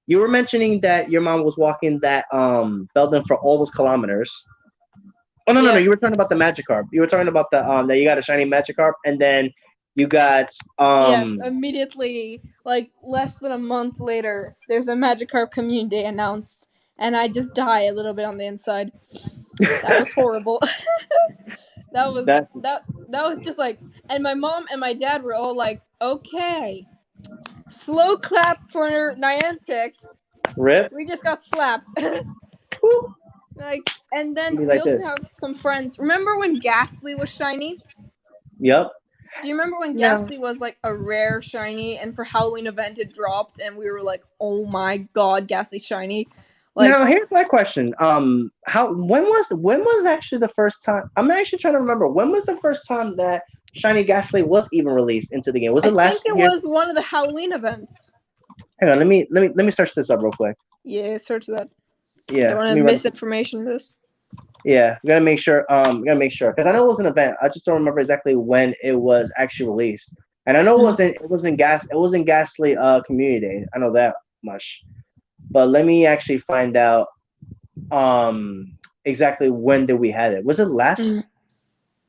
You were mentioning that your mom was walking that Beldum for all those kilometers. Oh no, you were talking about the Magikarp. You were talking about the that you got a shiny Magikarp, and then you got yes, immediately, like less than a month later, there's a Magikarp Community Day announced, and I just die a little bit on the inside. That was horrible. that was just like, and my mom and my dad were all like, "Okay, slow clap for Niantic." Rip. We just got slapped. And then we also have some friends. Remember when Ghastly was shiny? Yep. Do you remember when Ghastly was like a rare shiny, and for Halloween event it dropped, and we were like, "Oh my god, Ghastly shiny!" Now here's my question: when was actually the first time? I'm actually trying to remember when was the first time that shiny Ghastly was even released into the game. Was it last year? I think it was one of the Halloween events. Hang on, let me search this up real quick. Yeah, search that. Yeah, don't want to misinformation this. Yeah, we gotta make sure. We gotta make sure because I know it was an event. I just don't remember exactly when it was actually released. And I know Mhm. it wasn't Ghastly Community Day. I know that much. But let me actually find out exactly when did we had it. Mm.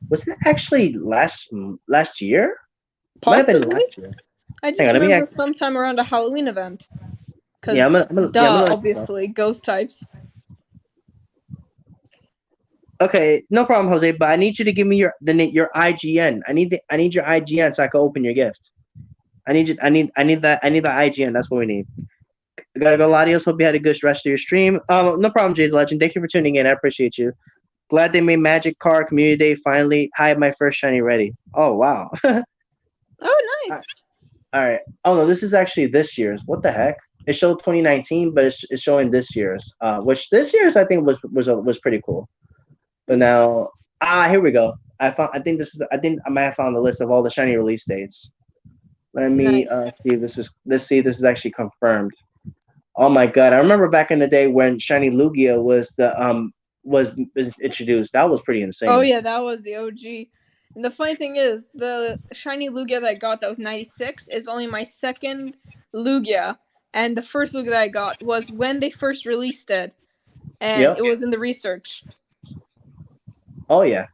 Was it actually last year? Might have been Possibly. last year. I Hang just on, let me remember act. sometime around a Halloween event. Yeah, Because, yeah, I'm duh, gonna let you know. obviously, ghost types. Okay, no problem, Jose. But I need you to give me your IGN. I need your IGN so I can open your gift. I need that IGN. That's what we need. I gotta go, Latios. Hope you had a good rest of your stream. No problem, Jade Legend. Thank you for tuning in. I appreciate you. Glad they made Magic Card Community Day finally. I have my first shiny ready. Oh wow. Oh, nice. All right. Oh no, this is actually this year's. What the heck? It showed 2019, but it's showing this year's. Which this year's I think was pretty cool. But Mm, now, here we go. I found. I think this is. I think I might have found the list of all the shiny release dates. Let me nice. see if this is. Let's see if this is actually confirmed. Oh my god! I remember back in the day when shiny Lugia was introduced. That was pretty Oh, insane. yeah, that was the OG. And the funny thing is, the shiny Lugia that I got that was 96 is only my second Lugia. And the first Lugia that I got was when they first released it. And Yep. it was in the research. Oh yeah.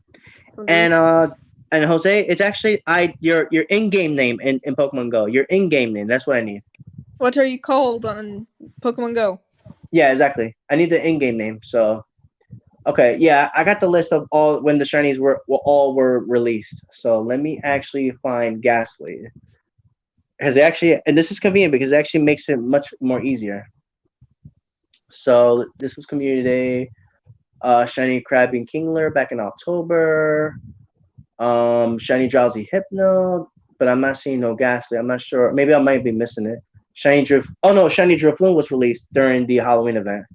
From the And research. Jose, it's actually your in-game name in Pokemon Go. Your in-game name. That's what I need. What are you called on Pokemon Go? Yeah, exactly. I need the in-game name. So okay, yeah, I got the list of all when the shinies were released. So let me actually find Ghastly because they actually, and this is convenient because it actually makes it much more easier. So this was Community Day. Shiny Krabby and Kingler back in October. Shiny Drowsy Hypno, but I'm not seeing no Ghastly. I'm not sure. Maybe I might be missing it. Shiny Drift. Oh no, Shiny Drifloon was released during the Halloween event.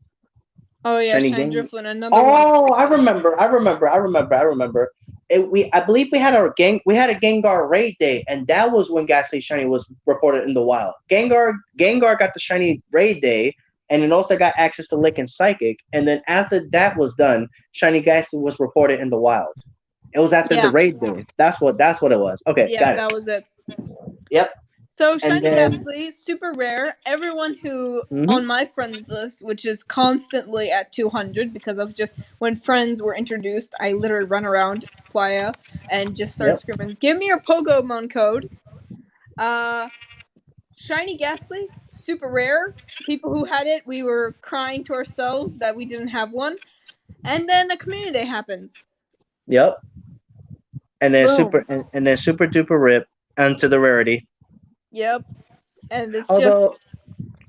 Oh, yeah, Shiny Shiny Gang. Drifloon, another one. Oh, I remember. I remember. I believe we had a Gengar raid day, and that was when Ghastly Shiny was reported in the wild. Gengar got the Shiny raid day, and then also got access to Lick and Psychic, and then after that was done, Shiny Ghastly was reported in the wild. It was after the Yeah, raid day. That's what it was. Okay, yeah, got it. that was it. Yep. So And Shiny then Ghastly, super rare. Everyone who mhm, on my friends list, which is constantly at 200 because of just when friends were introduced, I literally run around Playa and just started yep, screaming, "Give me your Pokemon code!" Uh, Shiny Ghastly, super rare. People who had it, we were crying to ourselves that we didn't have one. And then a community day happens. yep. Boom. And then super duper rip onto the rarity. Yep. And Although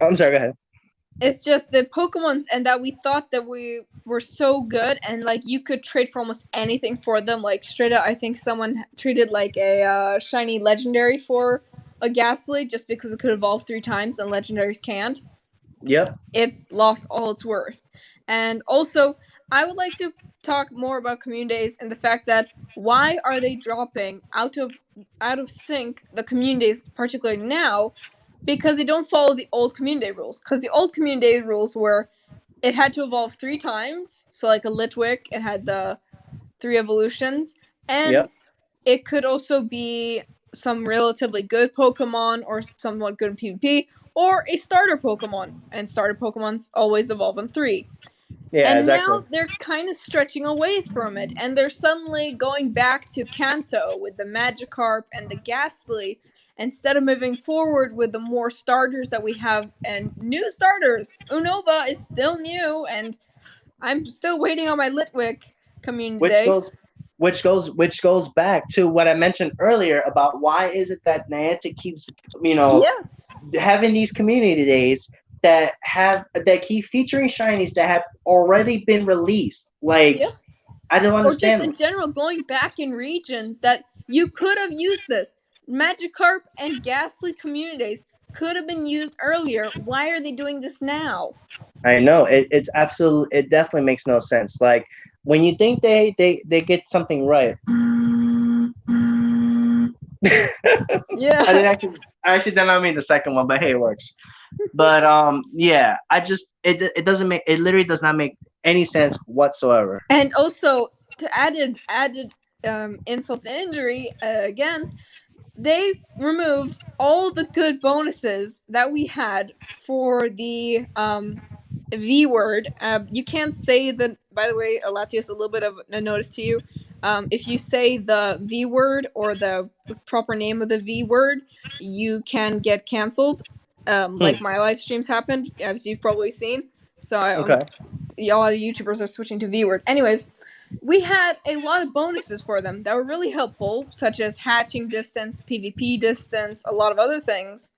I'm sorry, go ahead. it's just the Pokemons and that we thought that we were so good and like you could trade for almost anything for them. Like straight up, I think someone traded like a shiny legendary for a Ghastly just because it could evolve 3 times and legendaries can't. Yep, It's lost all its worth. And also, I would like to talk more about community days and the fact that why are they dropping out of sync the community days, particularly now, because they don't follow the old community day rules. Because the old community day rules were it had to evolve 3 times. So like a Litwick, it had the 3 evolutions, and yep. it could also be some relatively good Pokemon or somewhat good in PvP, or a starter Pokemon. And starter Pokemons always evolve in 3. Yeah, And exactly. now they're kind of stretching away from it, and they're suddenly going back to Kanto with the Magikarp and the Ghastly, instead of moving forward with the more starters that we have and new starters. Unova is still new, and I'm still waiting on my Litwick community Which day. goes which goes back to what I mentioned earlier about why is it that Niantic keeps you know Yes. having these community days that keep featuring shinies that have already been released. Like Yep. I don't Or just understand. in general, going back in regions that you could have used this. Magikarp and Ghastly communities could have been used earlier. Why are they doing this now? I know it's absolutely it definitely makes no sense. Like when you think they get something right. Yeah. I actually did not mean the second one, but hey, it works. But yeah, it doesn't make it literally does not make any sense whatsoever. And also, to added insult to injury, again, they removed all the good bonuses that we had for the V word. You can't say the. By the way, Latios, a little bit of a notice to you. If you say the V word or the proper name of the V word, you can get canceled. Like my live streams happened, as you've probably seen. So Okay. a lot of YouTubers are switching to V word. Anyways, we had a lot of bonuses for them that were really helpful, such as hatching distance, PvP distance, a lot of other things.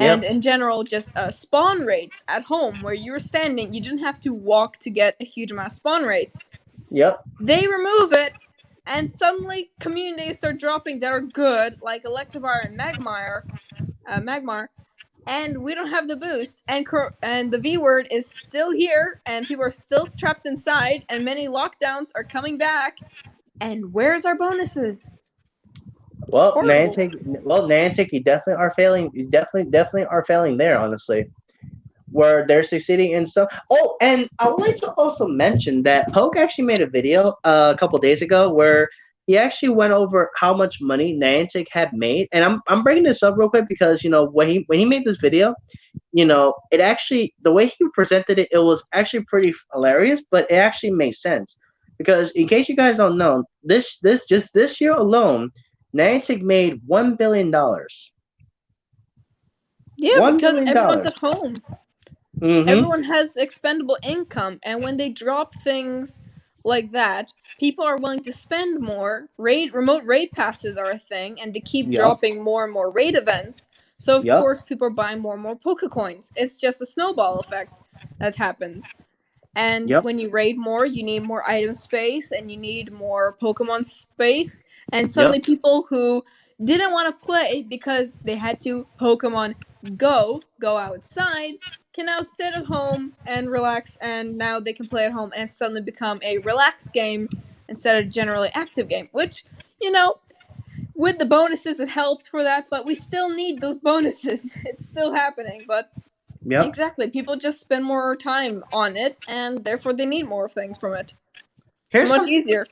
And Yep. in general, just spawn rates at home where you were standing, you didn't have to walk to get a huge amount of spawn rates. Yep. They remove it, and suddenly communities start dropping that are good, like Electivire and Magmar, and we don't have the boost, and the V word is still here, and people are still trapped inside, and many lockdowns are coming back. And where's our bonuses? It's Well, horrible. Niantic, you definitely are failing. You definitely are failing there. Honestly, where they're succeeding in some. Oh, and I would like to also mention that Poke actually made a video a couple days ago where he actually went over how much money Niantic had made, and I'm bringing this up real quick because when he made this video, it actually the way he presented it, it was actually pretty hilarious, but it actually makes sense because in case you guys don't know, this year alone, Niantic made $1 billion. Yeah, One because billion everyone's dollars. at home. Mm-hmm. Everyone has expendable income, and when they drop things like that, people are willing to spend more. Remote raid passes are a thing, and they keep Yep. dropping more and more raid events. So of Yep. course people are buying more and more Pokecoins. It's just a snowball effect that happens. And Yep. when you raid more, you need more item space and you need more Pokemon space. And Yep. suddenly, people who didn't want to play because they had to Pokemon go outside, can now sit at home and relax. And now they can play at home and suddenly become a relaxed game instead of a generally active game. Which, you know, with the bonuses, it helped for that, but we still need those bonuses. It's still happening, but Yep. exactly. People just spend more time on it, and therefore they need more things from it. So Here's much some. easier.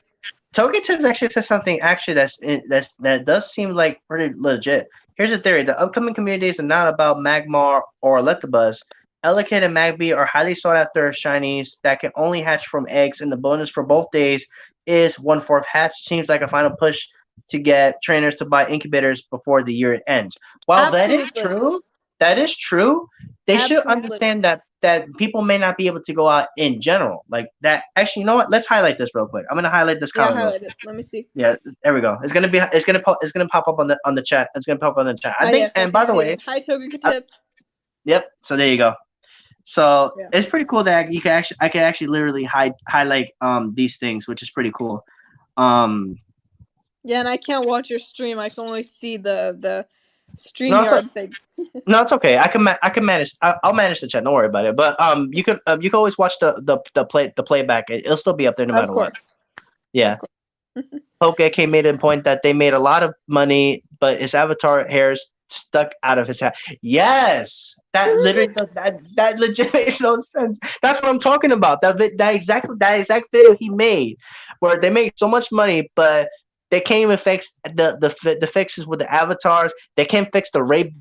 Togetic actually says something actually that does seem like pretty legit. Here's a theory: the upcoming communities are not about Magmar or Electabuzz. Elekid and Magby are highly sought after shinies that can only hatch from eggs, and the bonus for both days is 1/4 hatch. Seems like a final push to get trainers to buy incubators before the year ends. While Absolutely. that is true, they should Absolutely. understand that people may not be able to go out in general like that. Actually, you know what? Let's highlight this real quick. I'm gonna highlight this Yeah, comment real highlight quick. it. Let me see. Yeah, there we go. It's gonna pop up on the chat. It's gonna pop up on the chat. I Ah, think. yes, I And can by the see way, it. Hi, Togekiss uh, Tips. yep. So there you go. So Yeah. it's pretty cool that I can actually literally highlight these things, which is pretty cool. Um, Yeah, and I can't watch your stream. I can only see the no, StreamYard thing. no, it's okay. I can manage. I'll manage the chat. Don't worry about it. But you can always watch the playback. It'll still be up there no Of matter what. course. Yeah. Of course. Poke made a point that they made a lot of money, but his avatar hairs stuck out of his hat. Yes, that legit makes no sense. That's what I'm talking about. That exact video he made, where they made so much money, but they can't even fix the fixes with the avatars. They can't fix the raid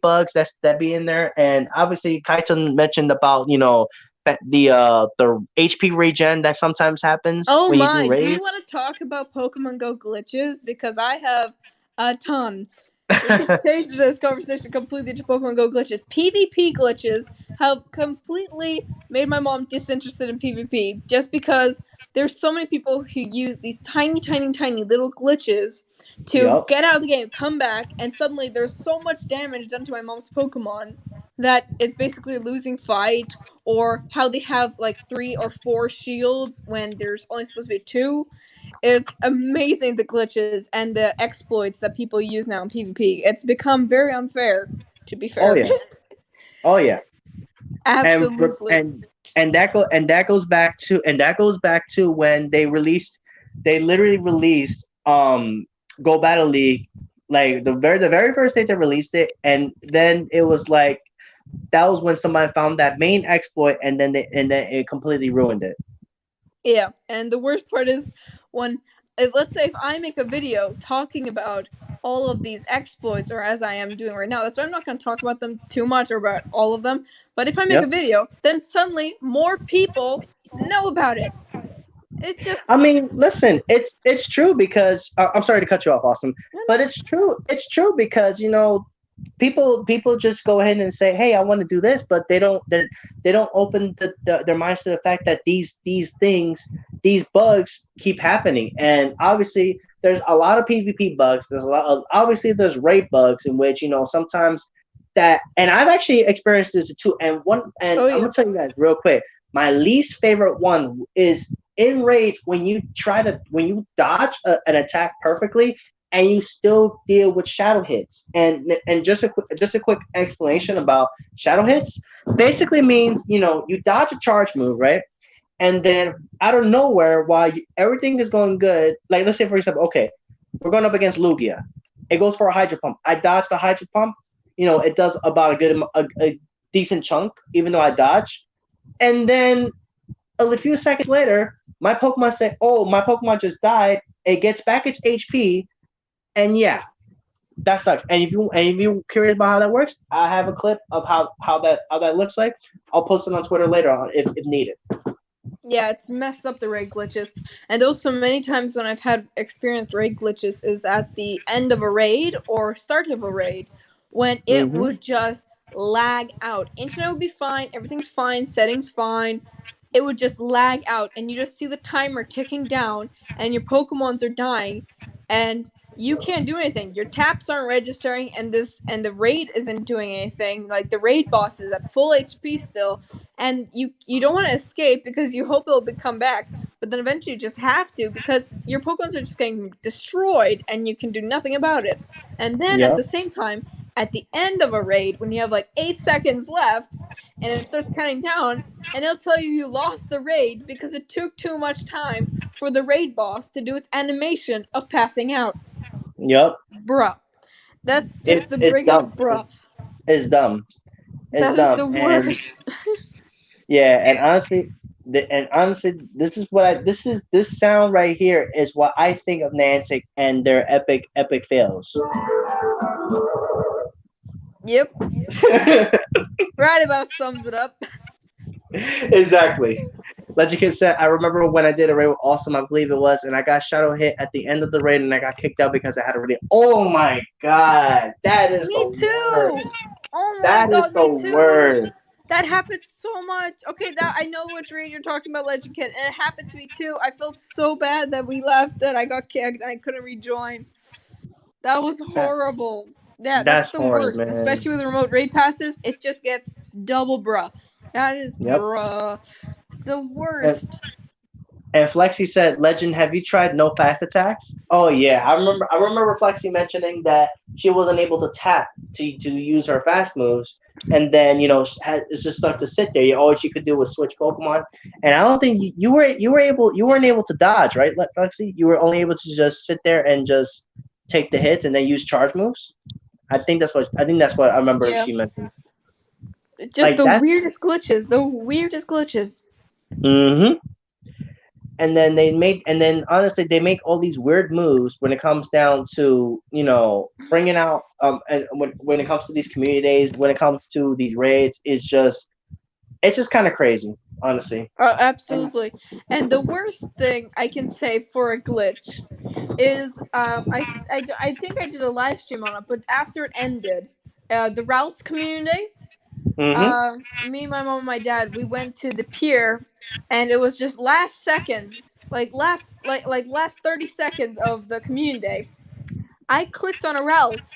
bugs that be in there. And obviously, Kaiten mentioned about the HP regen that sometimes happens Oh when you do my, do you raids. want to talk about Pokemon Go glitches? Because I have a ton. We can change this conversation completely to Pokemon Go glitches. PvP glitches have completely made my mom disinterested in PvP just because there's so many people who use these tiny, tiny, tiny little glitches to Yup. get out of the game, come back, and suddenly there's so much damage done to my mom's Pokemon that it's basically a losing fight, or how they have like 3 or 4 shields when there's only supposed to be 2. It's amazing, the glitches and the exploits that people use now in PvP. It's become very unfair, to be Oh fair. yeah. Oh yeah. And for- Absolutely. and that goes back to when they literally released Go Battle League, like the very first day they released it, and then it was like that was when somebody found that main exploit, and then it completely ruined it. Yeah, and the worst part is when, let's say, if I make a video talking about all of these exploits, or as I am doing right now, that's why I'm not going to talk about them too much or about all of them. But if I make a Yep. video, then suddenly more people know about it. It just, I mean, listen, it's true because I'm sorry to cut you off, Austin, but it's true. It's true because people just go ahead and say, "Hey, I want to do this," but they don't open their minds to the fact that these things, these bugs keep happening, and obviously there's a lot of PvP bugs. There's a lot of obviously there's raid bugs in which sometimes that, and I've actually experienced this too. And oh I'm yeah, gonna tell you guys real quick. My least favorite one is in rage when you dodge an attack perfectly and you still deal with shadow hits. And just a quick explanation about shadow hits. Basically means you dodge a charge move, right? And then out of nowhere, while everything is going good, like let's say for example, okay, we're going up against Lugia. It goes for a Hydro Pump. I dodge the Hydro Pump. It does about a decent chunk, even though I dodge. And then a few seconds later, my Pokemon say, "Oh, my Pokemon just died." It gets back its HP, and yeah, that sucks. And if you curious about how that works, I have a clip of how that looks like. I'll post it on Twitter later on if needed. yeah, it's messed up the raid glitches. And also, many times when I've had experienced raid glitches is at the end of a raid or start of a raid, when it Hmm. would just lag out. Internet would be fine, everything's fine, settings fine. It would just lag out, and you just see the timer ticking down, and your Pokemons are dying, and you can't do anything. Your taps aren't registering, and the raid isn't doing anything. Like the raid boss is at full HP still, and you don't want to escape because you hope it'll come back, but then eventually you just have to because your Pokemons are just getting destroyed and you can do nothing about it. And then at Yep. the same time, at the end of a raid, when you have like 8 seconds left, and it starts counting down, and it'll tell you you lost the raid because it took too much time for the raid boss to do its animation of passing out. Yep. Bruh. That's just the It's biggest dumb. bruh. It's dumb. It's That is dumb. the And worst. yeah, and honestly, this sound right here is what I think of Niantic and their epic fails. Yep. Right about sums it up. Exactly. Legend Kid said, I remember when I did a raid with Awesome, I believe it was, and I got shadow hit at the end of the raid and I got kicked out because I had a really. Oh my god, that is Me the worst. too. Oh my That is god, the me too. worst. That happened so much. Okay, that I know which raid you're talking about, Legend Kid, and it happened to me too. I felt so bad that we left, that I got kicked and I couldn't rejoin. That was That, horrible. Yeah, that's that's the horrid, worst. man. Especially with remote raid passes, it just gets double bruh. That is Yep. bruh. The And, worst. and Flexi said, Legend, have you tried no fast attacks? Oh yeah, I remember Flexi mentioning that she wasn't able to tap to use her fast moves, and then it's just stuck to sit there. All she could do was switch Pokemon, and I don't think you weren't able to dodge, right, Flexi? You were only able to just sit there and just take the hits and then use charge moves. I think that's what I remember Yeah. she mentioned. Just Like the that's. weirdest glitches. The weirdest glitches. Hmm. And then honestly they make all these weird moves when it comes down to bringing out and when it comes to these community days, when it comes to these raids, it's just kind of crazy, honestly. And Absolutely. And the worst thing I can say for a glitch is I think I did a live stream on it, but after it ended, the routes community, hmm me, my mom, and my dad, we went to the pier, and it was just last seconds, like last 30 seconds of the community day. I clicked on a route,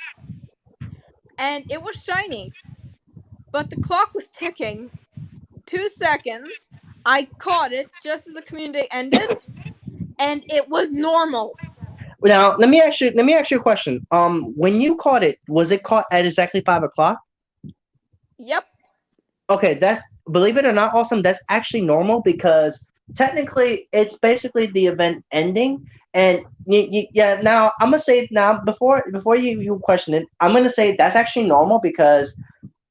and it was shiny, but the clock was ticking. 2 seconds. I caught it just as the community day ended, and it was normal. now let me ask you a question. When you caught it, was it caught at exactly 5 o'clock? Yep. Okay, that's, believe it or not, awesome. That's actually normal because technically it's basically the event ending. And yeah, now I'm gonna say, now before you question it, I'm gonna say that's actually normal because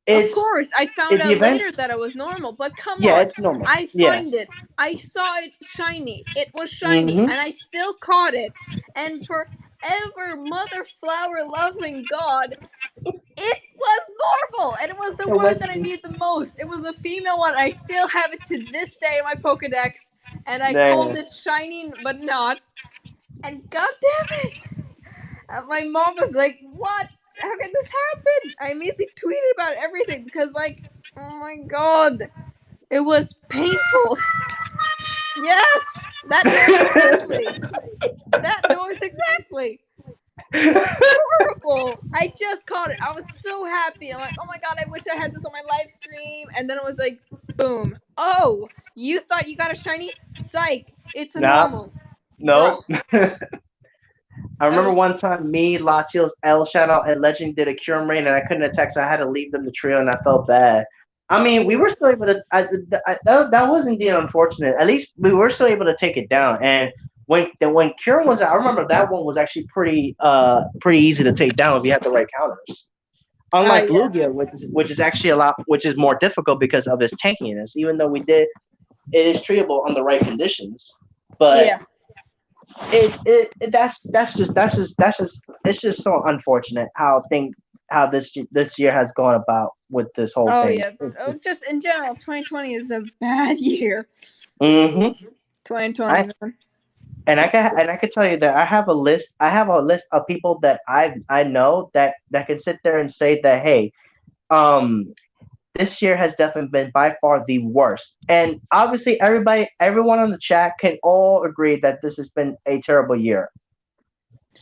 Of It's course, I found the out event. later that it was normal, but come Yeah, on. it's normal. I Yeah. find it. I saw it shiny. It was shiny, Mm-hmm. and I still caught it. And forever, Mother Flower loving God, it was normal, and it was the It one went. that I need the most. It was a female one. I still have it to this day in my Pokedex, and I called There. it shining, but not. And god damn it, my mom was like, "What? How can this happen?" I immediately tweeted about everything because, like, oh my god, it was painful. Yes, that noise exactly. That noise exactly. It was horrible. I just caught it. I was so happy. I'm like, oh my god, I wish I had this on my live stream. And then it was like, boom. Oh, you thought you got a shiny? Psych. It's a Nah. normal. No. Bro, I that remember was. one time me, Latios, L, shout out, and Legend did a cure rain, and I couldn't attack, so I had to leave them the trio, and I felt bad. I mean, we were still able to. That wasn't the unfortunate. At least we were still able to take it down. And when Cure was out, I remember that one was actually pretty easy to take down if you had the right counters. Unlike Yeah. Lugia, which is actually which is more difficult because of its tankiness. Even though it is treatable on the right conditions, but Yeah. that's just it's just so unfortunate how this year has gone about with this whole Oh, thing. yeah. Oh, just in general, 2020 is a bad year. Mm-hmm. 2020, I man. I can tell you that I have a list of people that I know that can sit there and say that, hey, um this year has definitely been by far the worst. And obviously everyone on the chat can all agree that this has been a terrible year.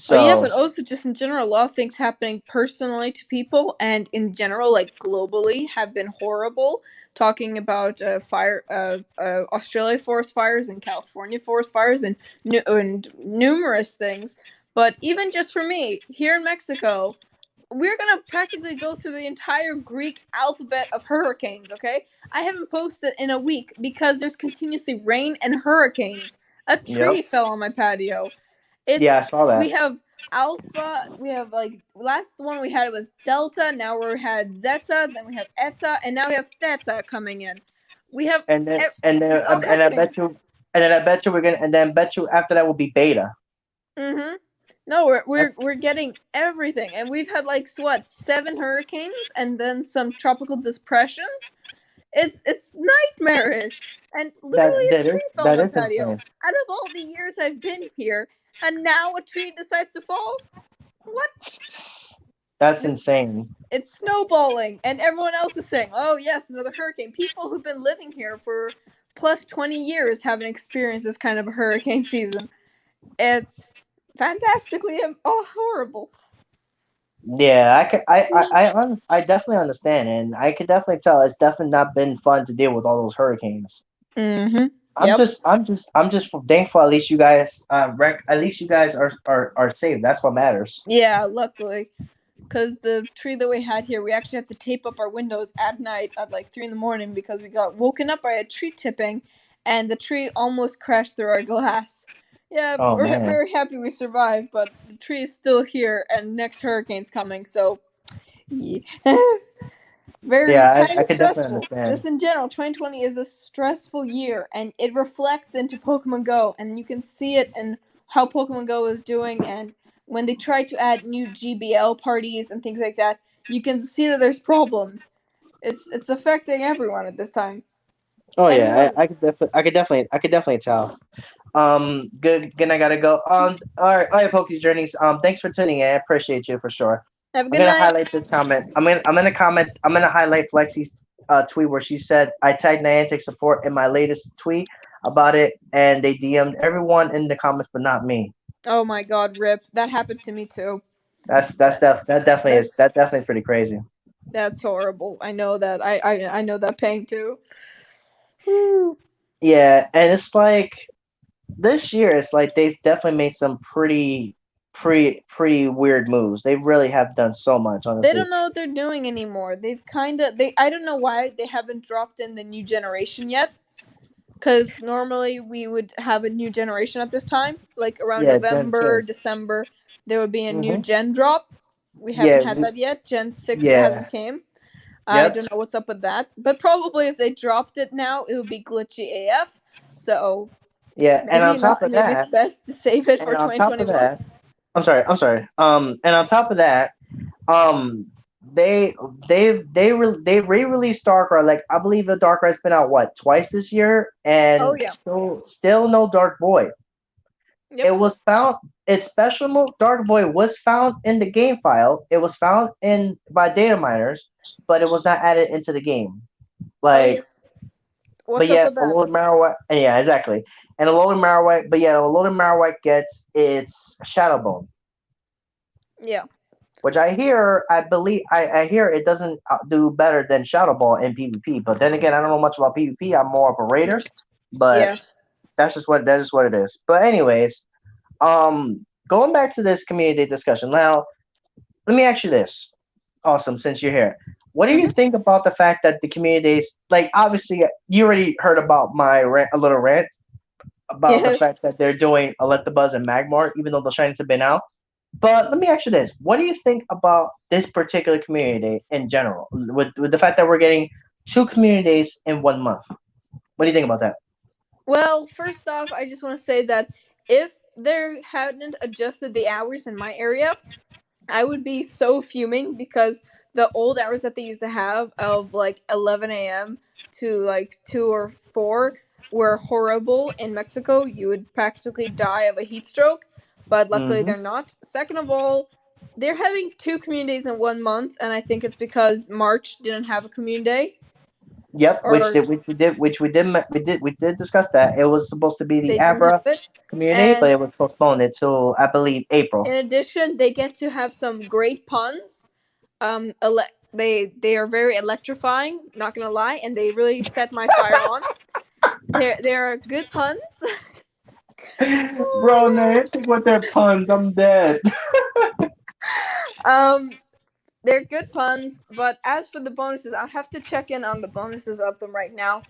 Oh yeah, So but also just in general, a lot of things happening personally to people and in general, like globally, have been horrible. Talking about Australia forest fires and California forest fires and numerous things. But even just for me here in Mexico, we're gonna practically go through the entire Greek alphabet of hurricanes. Okay, I haven't posted in a week because there's continuously rain and hurricanes. A yep. tree fell on my patio. Yeah, It's I saw we that. have alpha, we have like last one we had was delta, now we had zeta, then we have eta, and now we have theta coming in. We have And then it's all and I happening. bet you we're gonna and then bet you after that will be beta. Mm-hmm. No, That's, we're getting everything, and we've had like what 7 hurricanes and then some tropical depressions. It's nightmarish, and literally a tree fell on that my is patio. insane. Out of all the years I've been here, and now a tree decides to fall. What? That's This insane. it's snowballing, and everyone else is saying, "Oh yes, another hurricane." People who've been living here for plus 20 years haven't experienced this kind of a hurricane season. It's fantastically horrible. Yeah, I definitely understand, and I could definitely tell it's definitely not been fun to deal with all those hurricanes. Mm-hmm. Yep. I'm just thankful at least you guys at least you guys are safe. That's what matters. Yeah, luckily. Because the tree that we had here, we actually had to tape up our windows at night at like 3 in the morning because we got woken up by a tree tipping and the tree almost crashed through our glass. Yeah, Oh we're man. very happy we survived, but the tree is still here and next hurricane's coming, so yeah. Very Yeah, kind I of could definitely stressful. understand. Just in general, 2020 is a stressful year and it reflects into Pokemon Go, and you can see it in how Pokemon Go is doing. And when they try to add new GBL parties and things like that, you can see that there's problems. It's affecting everyone at this time. Oh yeah, Anyways, I could definitely tell. Good. I gotta go. All right, Pokey Journeys. Thanks for tuning in. I appreciate you for sure. have a I'm good gonna night. highlight this comment. I'm gonna highlight Flexi's tweet where she said I tagged Niantic support in my latest tweet about it, and they DM'd everyone in the comments, but not me. Oh my God, Rip, that happened to me too. That's That that's that definitely is pretty crazy. that's horrible. I know that. I know that pain too. Yeah, and it's like this year, it's like they've definitely made some pretty weird moves. They really have done so much, They honestly. don't know what they're doing anymore. They I don't know why they haven't dropped in the new generation yet. Cause normally we would have a new generation at this time, like around Yeah, Gen November, 6. December, there would be a new Mm-hmm. gen drop. We haven't Yeah, had that yet. Gen 6 yeah, hasn't came. I Yep. don't know what's up with that, but probably if they dropped it now, it would be glitchy AF. So Yeah, and on maybe top not. of Maybe it's that, best to save it and for on top of 2021. that, I'm sorry. And on top of that, um, they they re-released Darkrai. Like I believe the Darkrai's been out what twice this year, Oh and yeah. still no Dark Boy. It Yep. was found. Its special move, Dark Boy, was found in the game file. It was found in by data miners, but it was not added into the game. Oh yeah. Like, but What's up yet with a that? loaded Marowak. Yeah, exactly. And a loaded Marowak, but yeah, a loaded Marowak gets its Shadow Bone, Yeah. which I believe, I hear it doesn't do better than Shadow Ball in PvP. But then again, I don't know much about PvP. I'm more of a raider, but Yeah. that's just what it is. But anyways, going back to this community discussion now, let me ask you this. Awesome, since you're here, what do you Hmm. think about the fact that the communities, like obviously you already heard about my rant, a little rant about the Yeah. fact that they're doing Electabuzz and Magmar, even though the shinies have been out. But let me ask you this: what do you think about this particular community in general, with the fact that we're getting two communities in 1 month? What do you think about that? Well, first off, I just want to say that if they hadn't adjusted the hours in my area, I would be so fuming because the old hours that they used to have of like 11 a.m. to like 2 or 4 were horrible in Mexico. You would practically die of a heat stroke, but luckily Hmm. they're not. Second of all, they're having two communities in 1 month, and I think it's because March didn't have a community day, Yep, or we did discuss that. It was supposed to be the they didn't have Abra it. community, but And it was postponed until I believe April. in addition, they get to have some great puns. They are very electrifying, not gonna lie, and they really set my fire on. They're good puns. Bro, no, anything with their puns, I'm dead. um they're good puns, but as for the bonuses, I have to check in on the bonuses of them right now.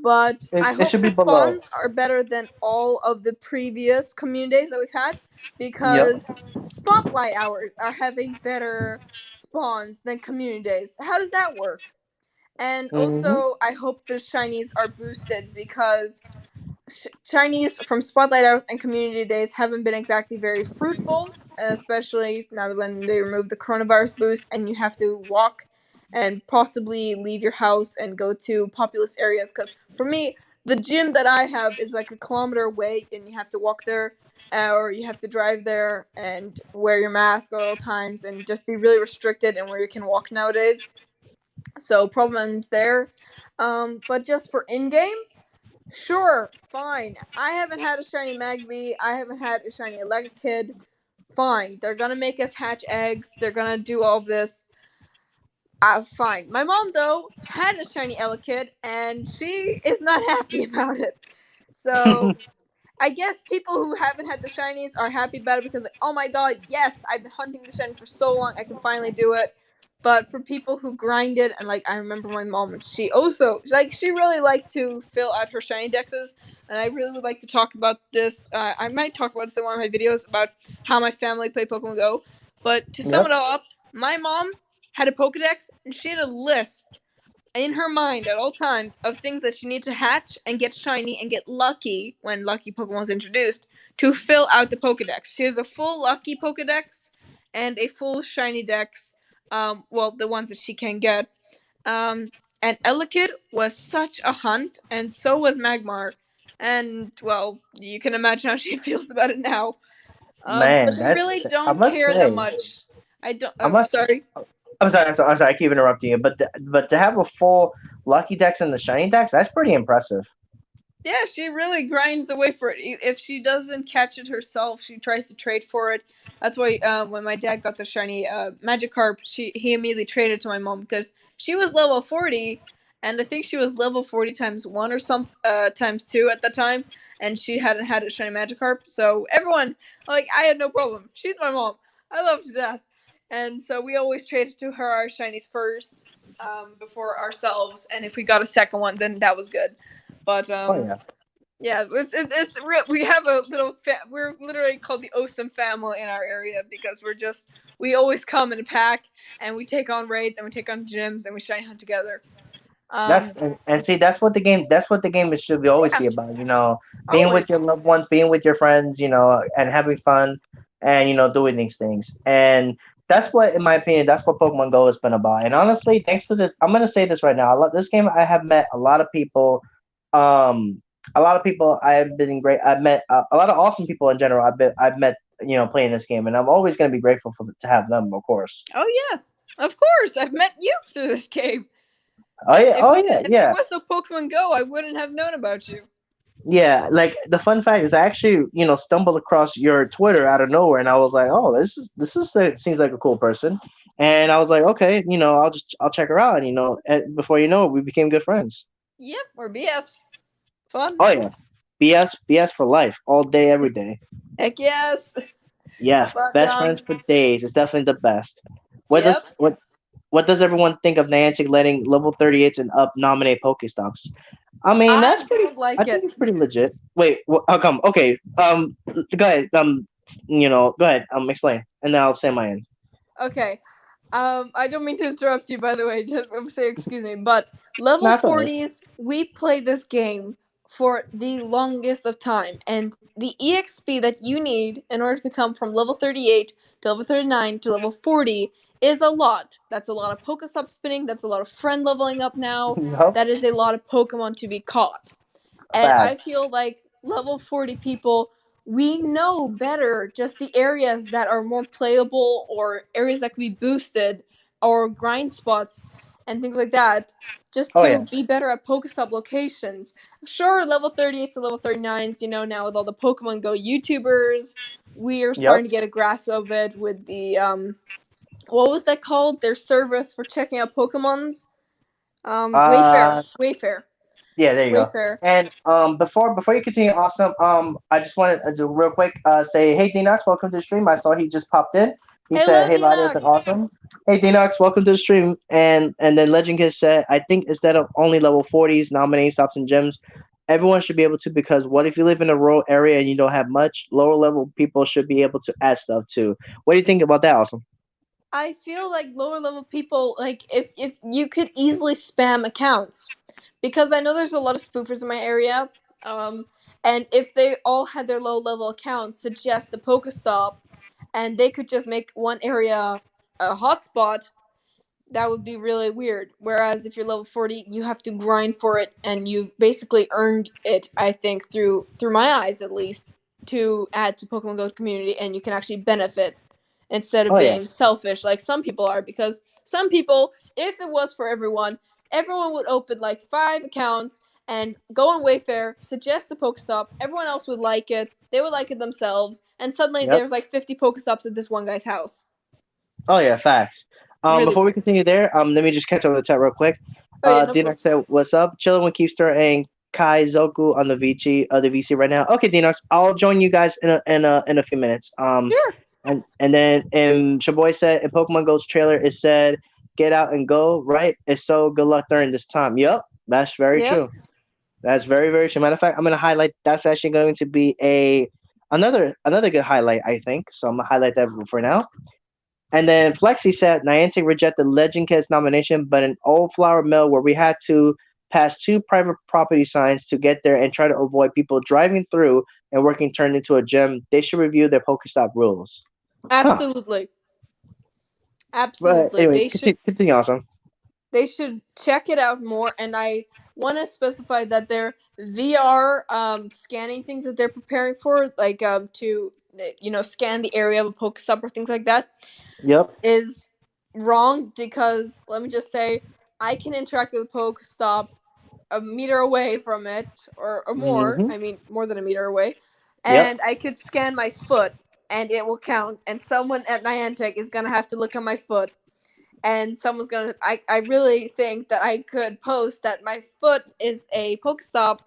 But I It hope should be the below. spawns are better than all of the previous communities that we've had, Yep. because spotlight hours are having better spawns than community days. How does that work? And Hmm. also, I hope the shinies are boosted because Chinese from Spotlight Hours and Community Days haven't been exactly very fruitful, especially now that when they remove the coronavirus boost and you have to walk and possibly leave your house and go to populous areas. Because for me, the gym that I have is like a kilometer away, and you have to walk there, or you have to drive there and wear your mask at all times and just be really restricted in where you can walk nowadays. So problems there. But just for in game, sure, fine. I haven't had a shiny Magby. I haven't had a shiny Elekid. Fine. They're gonna make us hatch eggs. They're gonna do all this. Fine. My mom though had a shiny Elekid, and she is not happy about it. So I guess people who haven't had the shinies are happy about it because, like, oh my god, yes, I've been hunting the shiny for so long, I can finally do it. But for people who grinded, and like, I remember my mom, she also, like, she really liked to fill out her shiny dexes. And I really would like to talk about this. I might talk about this in one of my videos about how my family played Pokemon Go. But to sum Yep. it all up, my mom had a Pokedex, and she had a list in her mind at all times of things that she needed to hatch and get shiny and get lucky when lucky Pokemon was introduced to fill out the Pokedex. She has a full lucky Pokedex and a full shiny dex. Well, the ones that she can get. Um, and Elekid was such a hunt, and so was Magmar. And well, you can imagine how she feels about it now. But Man, they really I don't must care that say, much. I don't. I Oh, must. sorry. I'm sorry. I keep interrupting you, but to have a full Lucky Dex and the Shiny Dex, that's pretty impressive. Yeah, she really grinds away for it. If she doesn't catch it herself, she tries to trade for it. That's why when my dad got the shiny Magikarp, he immediately traded to my mom because she was level 40, and I think she was level 40 times 1 or some times 2 at the time, and she hadn't had a shiny Magikarp. So everyone, like, I had no problem. She's my mom. I love her to death. And so we always traded to her our shinies first before ourselves, and if we got a second one, then that was good. But Oh yeah. Yeah, it's real. We have a little. We're literally called the Osam family in our area because we always come in a pack and we take on raids and we take on gyms and we shine hunt together. That's Um, and see that's what the game should be always yeah, be about. Being with your always. loved ones, being with your friends, and having fun, and doing these things. And that's what, in my opinion, that's what Pokemon Go has been about. And honestly, thanks to this, I'm gonna say this right now. This game, I have met a lot of people. A lot of people. I have been great. I've met a lot of awesome people in general. I've met playing this game, and I'm always gonna be grateful to have them, of course. Oh yeah, of course. I've met you through this game. Oh And yeah, oh yeah, if there yeah. was no Pokemon Go, I wouldn't have known about you. Yeah, like the fun fact is, I actually, stumbled across your Twitter out of nowhere, and I was like, "Oh, seems like a cool person," and I was like, "Okay, I'll check her out," and and before you know it, we became good friends. Yep, we're BFs. Fun. Oh yeah, BS for life, all day, every day. Heck yes. Yeah, But best friends for days. It's definitely the best. What yep. does what what does everyone think of Niantic letting level 38s and up nominate Pokestops? I mean, I that's pretty. don't I like think it. it's pretty legit. Wait, how come? Okay, go ahead. Go ahead. Explain, and then I'll say my end. Okay. I don't mean to interrupt you, by the way. Just say excuse me, but level That's all right. 40s, we play this game for the longest of time, and the EXP that you need in order to become from level 38 to level 39 to level 40 is a lot. That's a lot of Pokestop spinning. That's a lot of friend leveling up now. Yup. That is a lot of Pokemon to be caught. And I Fact. feel like level 40 people, we know better just the areas that are more playable or areas that can be boosted or grind spots and things like that just Oh to yeah. be better at Pokestop locations. Sure, level 38s and level 39s, now with all the Pokemon Go YouTubers, we are starting Yep. to get a grasp of it with the, what was that called? Their service for checking out Pokemons? Wayfair. Uh, Wayfair. Yeah, there you go. Wayfair. And before you continue, awesome. I just wanted to real quick say, hey Dnox, welcome to the stream. I saw he just popped in. He said, Hello, hey Latios Dina. and awesome. Hey Dnox, welcome to the stream. And then Legend Kid said, I think instead of only level 40s nominating stops and gems, everyone should be able to, because what if you live in a rural area and you don't have much? Lower level people should be able to add stuff too. What do you think about that, awesome? I feel like lower level people, like if you could easily spam accounts, because I know there's a lot of spoofers in my area, um, and if they all had their low level accounts suggest the Pokestop, and they could just make one area a hotspot, that would be really weird. Whereas if you're level 40, you have to grind for it, and you've basically earned it. I think through my eyes at least, to add to Pokemon Go community, and you can actually benefit instead of Oh yeah. being selfish like some people are. Because some people, if it was for everyone, everyone would open like 5 accounts and go on Wayfair, suggest the Pokestop. Everyone else would like it. They would like it themselves, and suddenly Yep. there's like 50 Pokestops at this one guy's house. Oh yeah, facts. Really Before we weird. continue there, let me just catch up with the chat real quick. Oh yeah, no Dinox problem. said, "What's up? Chilling with Keepster and Kai Zoku on the VC right now." Okay, Dinox, I'll join you guys in a few minutes. Sure. And then Shaboy said in Pokemon Go's trailer it said, "Get out and go." Right? It's so good luck during this time. Yep, that's very Yep. true. That's very very true. Matter of fact, I'm gonna highlight. That's actually going to be another good highlight, I think. So I'm gonna highlight that for now. And then Flexi said Niantic rejected Legend Kid's nomination, but an old flower mill where we had to pass two private property signs to get there and try to avoid people driving through and working turned into a gym. They should review their Pokestop rules. Huh. Absolutely. But Absolutely. anyway, continue awesome. They should check it out more, and I want to specify that their VR scanning things that they're preparing for, like to scan the area of a Pokestop or things like that, Yep. is wrong. Because let me just say, I can interact with a Pokestop a meter away from it, or more. Mm-hmm. I mean, more than a meter away, Yep. and I could scan my foot, and it will count. And someone at Niantic is gonna have to look at my foot, and someone's gonna. I really think that I could post that my foot is a Pokestop,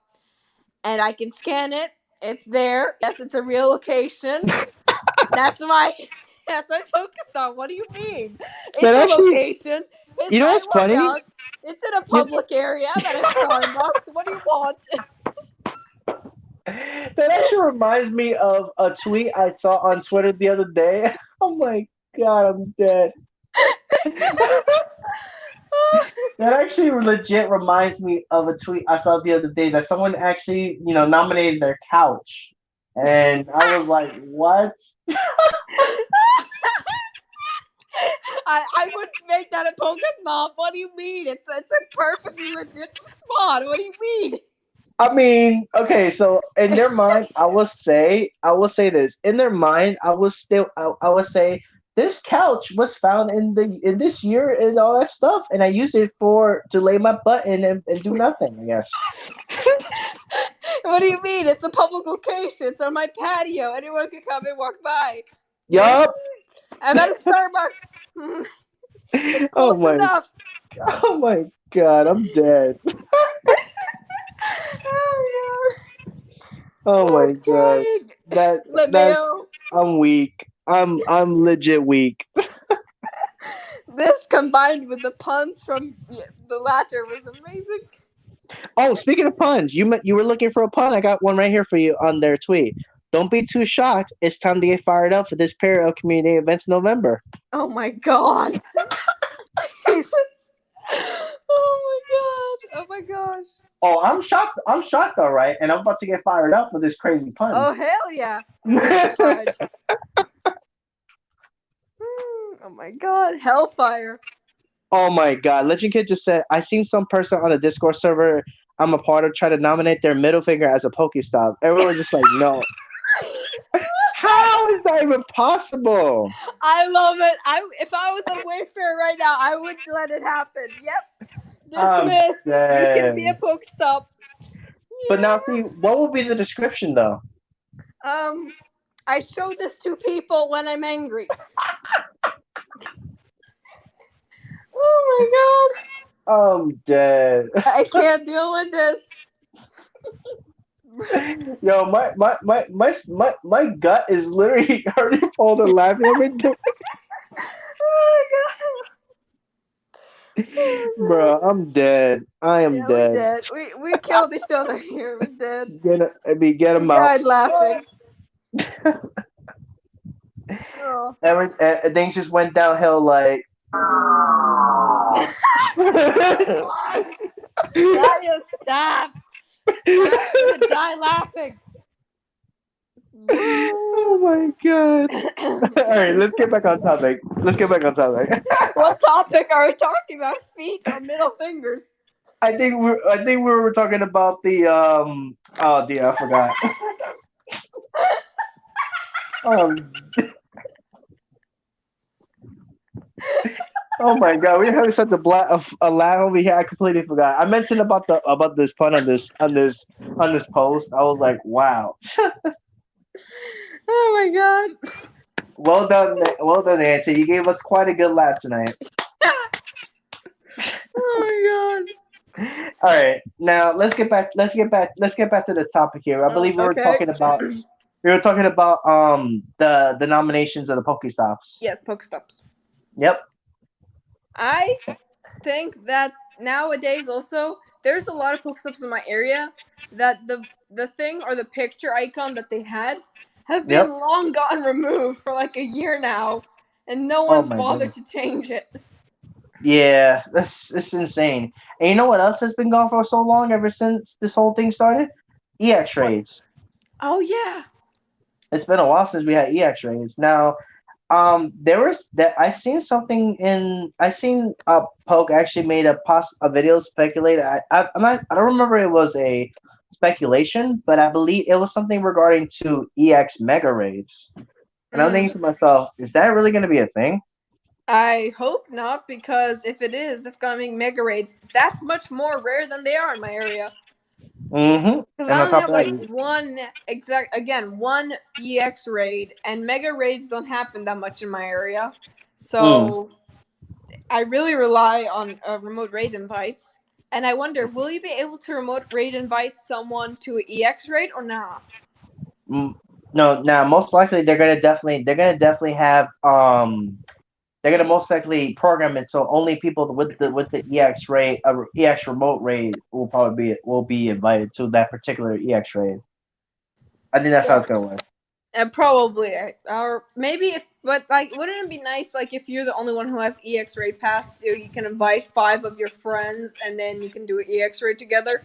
and I can scan it. It's there. Yes, it's a real location. That's my that's my Pokestop. What do you mean? That It's a actually, location. It's you know I what's work funny? out. It's in a You, public area. I'm at a Starbucks. What do you want? That actually reminds me of a tweet I saw on Twitter the other day. Oh my god, I'm dead. That actually legit reminds me of a tweet I saw the other day that someone actually, nominated their couch. And I was like, what? I would make that a Pokestop. What do you mean? It's a perfectly legit spot. What do you mean? I mean, okay, so in their mind, I will say this. In their mind, I would say this couch was found in this year and all that stuff, and I use it to lay my butt in and do nothing. I guess. What do you mean? It's a public location. It's on my patio. Anyone can come and walk by. What do you Yup. mean? I'm at a Starbucks. It's Oh close my. enough. Oh my God, I'm dead. Oh Oh no. my God, I'm that crying. that's Lemeo. I'm weak. I'm legit weak. This combined with the puns from the latter was amazing. Oh, speaking of puns, you were looking for a pun. I got one right here for you on their tweet. Don't be too shocked. It's time to get fired up for this period of community events in November. Oh my god. Jesus. Oh my god. Oh my gosh. Oh, I'm shocked. I'm shocked, all right, and I'm about to get fired up for this crazy pun. Oh hell yeah. Oh my god. Oh my god. Hellfire. Oh my God, Legend Kid just said I seen some person on a Discord server I'm a part of try to nominate their middle finger as a Pokestop. Everyone just like no. How is that even possible? I love it. If I was on Wayfair right now, I would let it happen. Yep. Dismissed. You can be a Dang. Pokestop. But now, see, what would be the description though? I show this to people when I'm angry. Oh I'm dead. my god. I can't deal with this. Yo, my gut is literally already pulled and laughing. I'm in Oh my god. Bro, I'm dead. I am Yeah, we dead. did. We killed each other here. We did. Get We him out. died laughing. Oh. Things just went downhill like. Ladio, stop. Stop. You're gonna die laughing. Oh my God. All right, let's get back on topic. What topic are we talking about? Feet or middle fingers? I think we were talking about the oh dear, I forgot. Um oh my God, we're having such a laugh over here. I completely forgot. I mentioned about this pun on this post. I was like, wow. Oh my god. Well done, Nancy. You gave us quite a good laugh tonight. Oh All right, now let's get back to this topic here. I my god. believe we were Okay. talking about the nominations of the Pokestops. Yes, Pokestops. Yep. I think that nowadays also there's a lot of Pokestops in my area that the thing or the picture icon that they had have been Yep. long gone removed for like a year now, and no Oh one's my bothered goodness. to change it. Yeah, it's insane. And you know what else has been gone for so long ever since this whole thing started? EX What? raids. Oh yeah. It's been a while since we had EX raids. Now, there was that I seen Poke actually made a video speculate. I don't remember it was a speculation, but I believe it was something regarding to EX mega raids. And I'm thinking to myself, is that really going to be a thing? I hope not, because if it is, that's gonna make mega raids that much more rare than they are in my area. Mm-hmm. Because And I on only top have of that, like one EX raid, and mega raids don't happen that much in my area. So I really rely on remote raid invites. And I wonder, will you be able to remote raid invite someone to an EX raid or not? no, now most likely they're gonna definitely have they're gonna most likely program it so only people with the EX remote raid will be invited to that particular EX raid. I think that's how Yeah. it's gonna work. Probably, or maybe if, but like, wouldn't it be nice like if you're the only one who has EX-ray pass, so you can invite 5 of your friends, and then you can do an EX-ray together.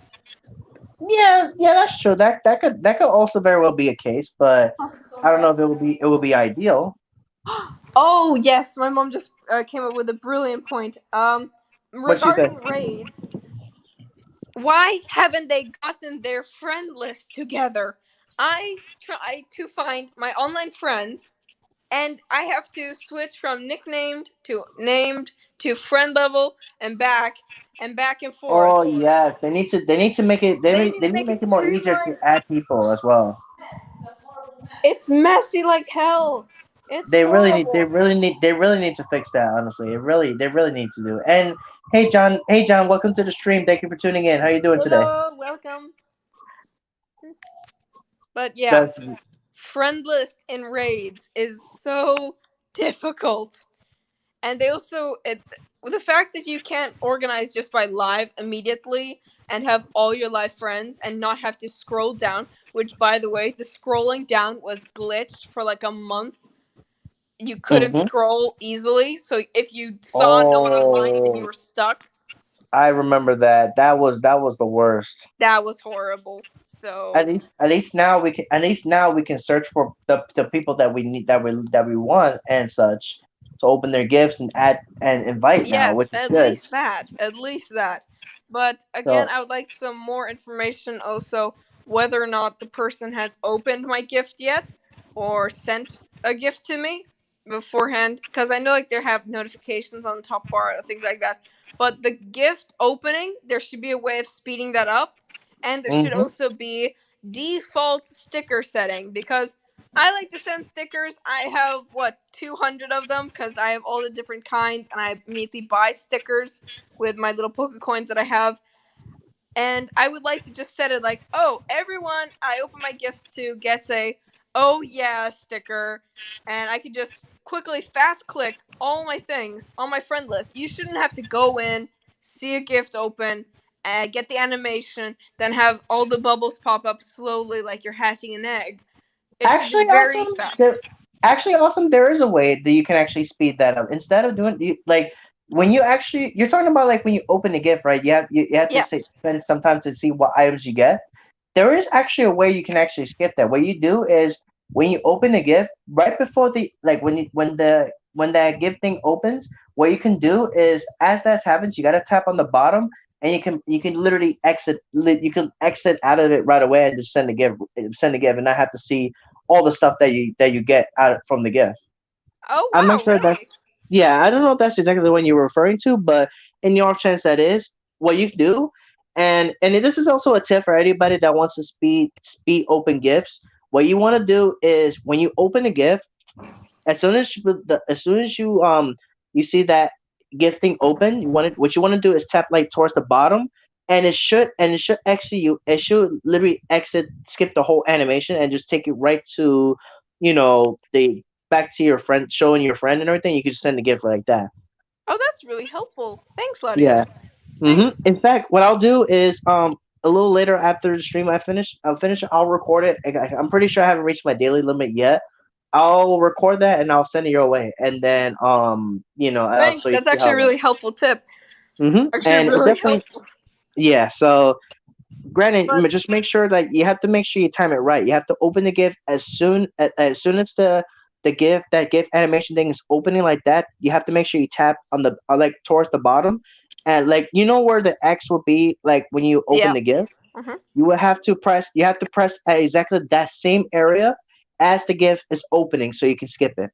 Yeah, yeah, that's true. That could also very well be a case, but I don't know if it will be ideal. Oh yes, my mom just came up with a brilliant point. What she say? Regarding raids, why haven't they gotten their friend list together? I try to find my online friends, and I have to switch from nicknamed to named to friend level and back and forth. Oh yes, they need to make it They need they to need to make it make it more easier to streamlined. add people as well. It's messy like hell. It's They horrible. really need to fix that. Honestly, they really need to do. And hey John, welcome to the stream. Thank you for tuning in. How you doing today? Hello, welcome. But yeah, That's friend list in raids is so difficult. And they also the fact that you can't organize just by live immediately and have all your live friends and not have to scroll down, which by the way, the scrolling down was glitched for like a month. You couldn't hmm scroll easily, so if you saw no one online, then you Oh, were stuck. I remember that. That was the worst. That was horrible. So At least now we can search for the people that we need that we want and such to open their gifts and add and invite now, yes, which is good. at least that. But again, So I would like some more information also whether or not the person has opened my gift yet or sent a gift to me beforehand, because I know like there have notifications on the top bar or things like that. But the gift opening, there should be a way of speeding that up, and there should hmm also be default sticker setting, because I like to send stickers. I have 200 of them because I have all the different kinds, and I immediately buy stickers with my little Poke coins that I have. And I would like to just set it like, oh, everyone I open my gifts to gets a oh yeah sticker, and I could just quickly fast click all my things on my friend list. You shouldn't have to go in, see a gift open, get the animation, then have all the bubbles pop up slowly like you're hatching an egg. It should be Actually, very awesome. fast. There is a way that you can actually speed that up instead of like when you're talking about like when you open a gift, right? You have to Yeah. spend some time to see what items you get. There is actually a way you can actually skip that. What you do is when you open a gift, right before the like when that gift thing opens, what you can do is as that happens, you gotta tap on the bottom and you can literally you can exit out of it right away and just send a gift and not have to see all the stuff that you get out from the gift. Oh I'm not wow, sure that's really? yeah, I don't know if that's exactly the one you were referring to, but in your chance that is what you do, and this is also a tip for anybody that wants to speed open gifts. What you want to do is when you open a gift, as soon as you see that gifting open, what you want to do is tap like towards the bottom, and it should exit you. It should literally skip the whole animation and just take you right to, the back to your friend, showing your friend and everything. You can just send the gift like that. Oh, that's really helpful. Thanks, Yeah. Latios. Thanks. In fact, what I'll do is a little later after the stream I'll finish. I'll record it. I'm pretty sure I haven't reached my daily limit yet. I'll record that and I'll send it your way, and then so Thanks. you That's can see actually how a it works. really helpful tip. Actually, And it really definitely, helpful. yeah. So granted, But just make sure that you have to make sure you time it right. You have to open the gift as soon as that gift animation thing is opening like that. You have to make sure you tap on the like towards the bottom, and like where the X will be like when you open yeah. the gift. hmm You have to press at exactly that same area as the gift is opening, so you can skip it.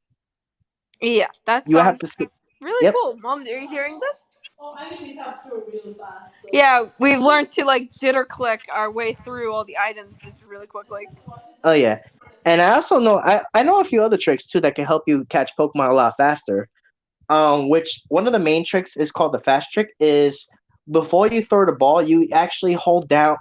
Yeah. That You have sounds to skip. really Yep. cool. Mom, are you hearing this? Oh, I usually tap through really fast. So. Yeah, we've learned to like jitter click our way through all the items just really quickly. Oh yeah. And I also know I know a few other tricks too that can help you catch Pokemon a lot faster. Which one of the main tricks is called the fast trick is before you throw the ball, you will hold down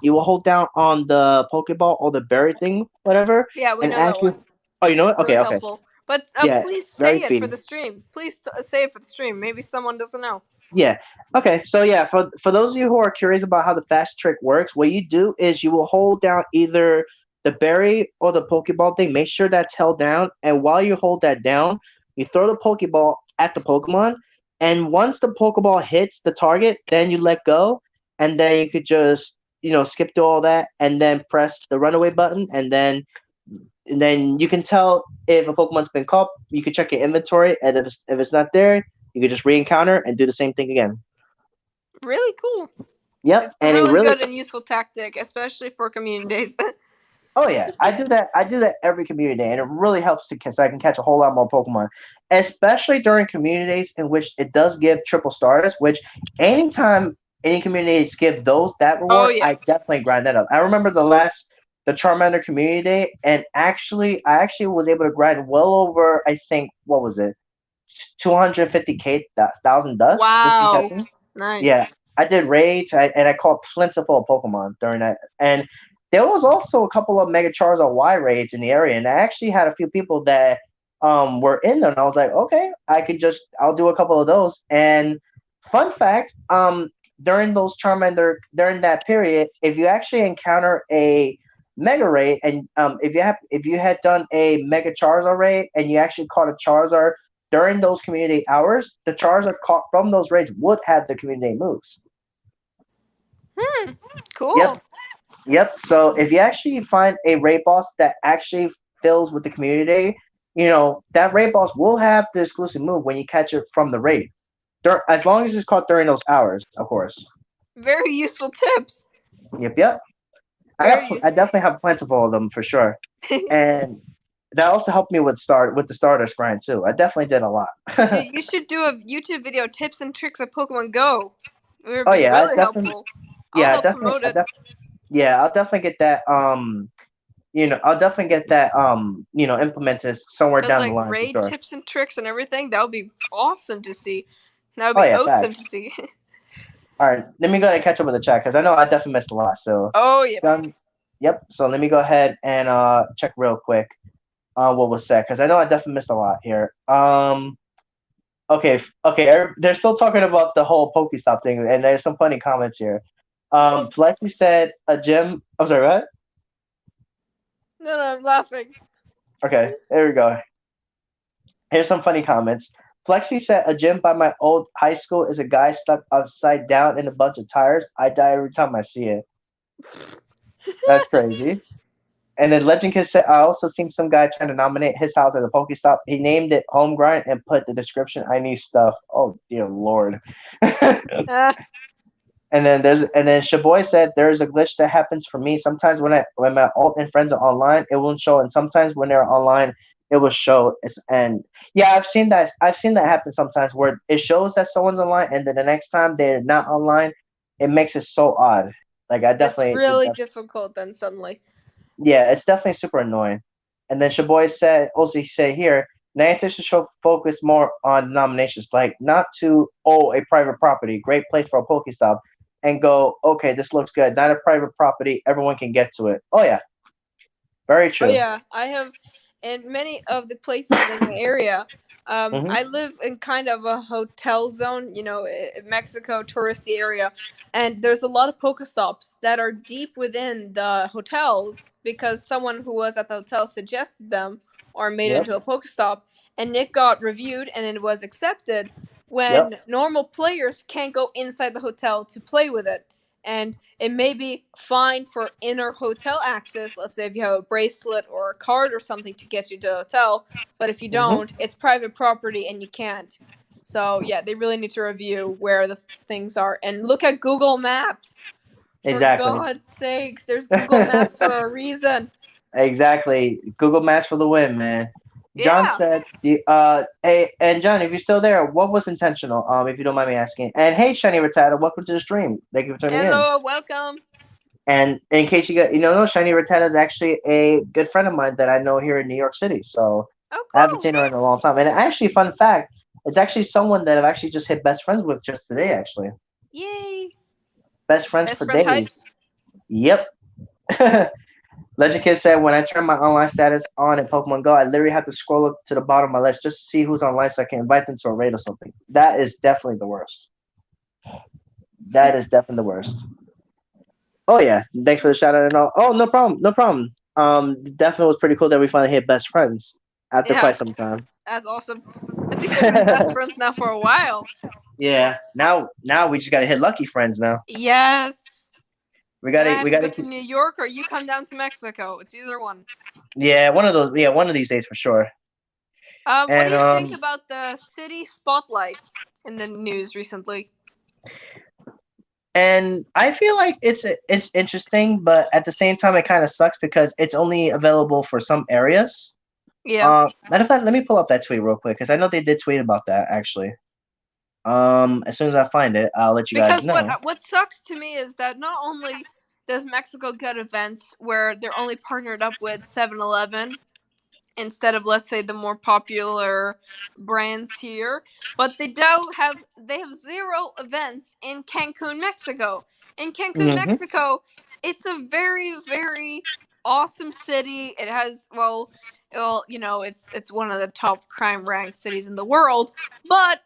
on the Pokeball or the berry thing, whatever, Yeah, we and know that as you one. oh you know It's what? really Okay, okay. helpful. But Yeah, please say very it for speedy. the stream. Please say it for the stream. Maybe someone doesn't know. Yeah. Okay. So yeah, for those of you who are curious about how the fast trick works, what you do is you will hold down either the berry or the Pokeball thing, make sure that's held down. And while you hold that down, you throw the Pokeball at the Pokemon. And once the Pokeball hits the target, then you let go. And then you could just, skip through all that and then press the runaway button. And then you can tell if a Pokemon's been caught. You can check your inventory. And if it's not there, you can just re-encounter and do the same thing again. Really cool. Yep. It's a And it really really, good and useful tactic, especially for community days. oh yeah, I do that. I do that every community day, and it really helps so I can catch a whole lot more Pokemon, especially during community days in which it does give triple starters. Which anytime any community days give that Oh, reward, yeah. I definitely grind that up. I remember the Charmander community day, and I actually was able to grind well over, I think, what was it, 250k thousand dust just from Wow. catching. Nice. Yeah, I did raids, and I caught plentiful Pokemon during that. And there was also a couple of Mega Charizard Y raids in the area, and I actually had a few people that were in there, and I was like, okay, I'll do a couple of those. And fun fact, during that period, if you actually encounter a Mega raid, and if you had done a Mega Charizard raid and you actually caught a Charizard during those community hours, the Charizard caught from those raids would have the community moves. Cool. Yep. Yep. So if you actually find a raid boss that actually fills with the community, that raid boss will have the exclusive move when you catch it from the raid. As long as it's caught during those hours, of course. Very useful tips. Yep. Very I useful. definitely have plentiful of them for sure, and that also helped me with the starters grind too. I definitely did a lot. You should do a YouTube video, tips and tricks of Pokemon Go. It would Oh be yeah, really helpful. I'll help promote it. I'll definitely get that. I'll definitely get that. Implemented somewhere Because, down the like, line for raid sure. tips and tricks and everything, that would be awesome to see. That would Oh be yeah, awesome facts. to see. All right, let me go ahead and catch up with the chat because I know I definitely missed a lot. So, Oh, yeah. yep. So let me go ahead and check real quick what was said because I know I definitely missed a lot here. Okay. They're still talking about the whole Pokestop thing, and there's some funny comments here. Flexi said a gym. I'm sorry, what? No, I'm laughing. Okay, there we go. Here's some funny comments. Flexi said a gym by my old high school is a guy stuck upside down in a bunch of tires. I die every time I see it. That's crazy. And then Legend Kid said, I also seen some guy trying to nominate his house as a Pokestop. He named it Home Grind and put the description, I need stuff. Oh, dear Lord. Ah, And then Shaboy said there's a glitch that happens for me. Sometimes when my alt and friends are online, it won't show, and sometimes when they're online, it will show. And yeah, I've seen that. I've seen that happen sometimes where it shows that someone's online, and then the next time they're not online, it makes it so odd. Like it's really difficult then suddenly. yeah, it's definitely super annoying. And then Shaboy said, also he said here, Niantic should focus more on nominations, like not to a private property, great place for a Pokestop, and go, okay, this looks good. Not a private property, everyone can get to it. Oh yeah, very Oh, true. yeah. I have, in many of the places in my area, Hmm. I live in kind of a hotel zone, Mexico touristy area, and there's a lot of Pokestops that are deep within the hotels because someone who was at the hotel suggested them or made it Yep. into a Pokestop, and it got reviewed and it was accepted Yep. when normal players can't go inside the hotel to play with it. And it may be fine for inner hotel access. Let's say if you have a bracelet or a card or something to get you to the hotel, but if you Hmm. don't, it's private property and you can't. So yeah, they really need to review where the things are and look at Google Maps. For Exactly. God's sakes, there's Google Maps for a reason. Exactly. Google Maps for the win, man. John Yeah. said, hey, and John, if you're still there, what was intentional? If you don't mind me asking. And hey, Shiny Rattata, welcome to the stream. Thank you for tuning in. Hello, welcome. And in case no, Shiny Rattata is actually a good friend of mine that I know here in New York City. So Oh, I haven't cool. seen her in a long time. And actually, fun fact, it's actually someone that I've actually just hit best friends with just today, actually. Yay. Best friends Best for friend days. types. Yep. Legend Kid said, when I turn my online status on in Pokemon Go, I literally have to scroll up to the bottom of my list just to see who's online so I can invite them to a raid or something. That is definitely the worst. That is definitely the worst. Oh, yeah. Thanks for the shout out and all. Oh, no problem. No problem. Definitely was pretty cool that we finally hit best friends after Yeah, quite some time. that's awesome. I think we've been best friends now for a while. Yeah. Now we just gotta hit lucky friends now. Yes. We Then I gotta have we to go gotta to keep. New York or you come down to Mexico. It's either one. Yeah, one of those. Yeah, one of these days for sure. What do And you think about the city spotlights in the news recently? and I feel like it's interesting, but at the same time, it kind of sucks because it's only available for some areas. Yeah. Matter of fact, let me pull up that tweet real quick because I know they did tweet about that actually. As soon as I find it, I'll let you guys Because know. what sucks to me is that not only does Mexico get events where they're only partnered up with 7-Eleven instead of, let's say, the more popular brands here, but they have zero events in Cancun, Mexico. In Cancun, Hmm. Mexico, it's a very, very awesome city. It has, well, it's one of the top crime ranked cities in the world, but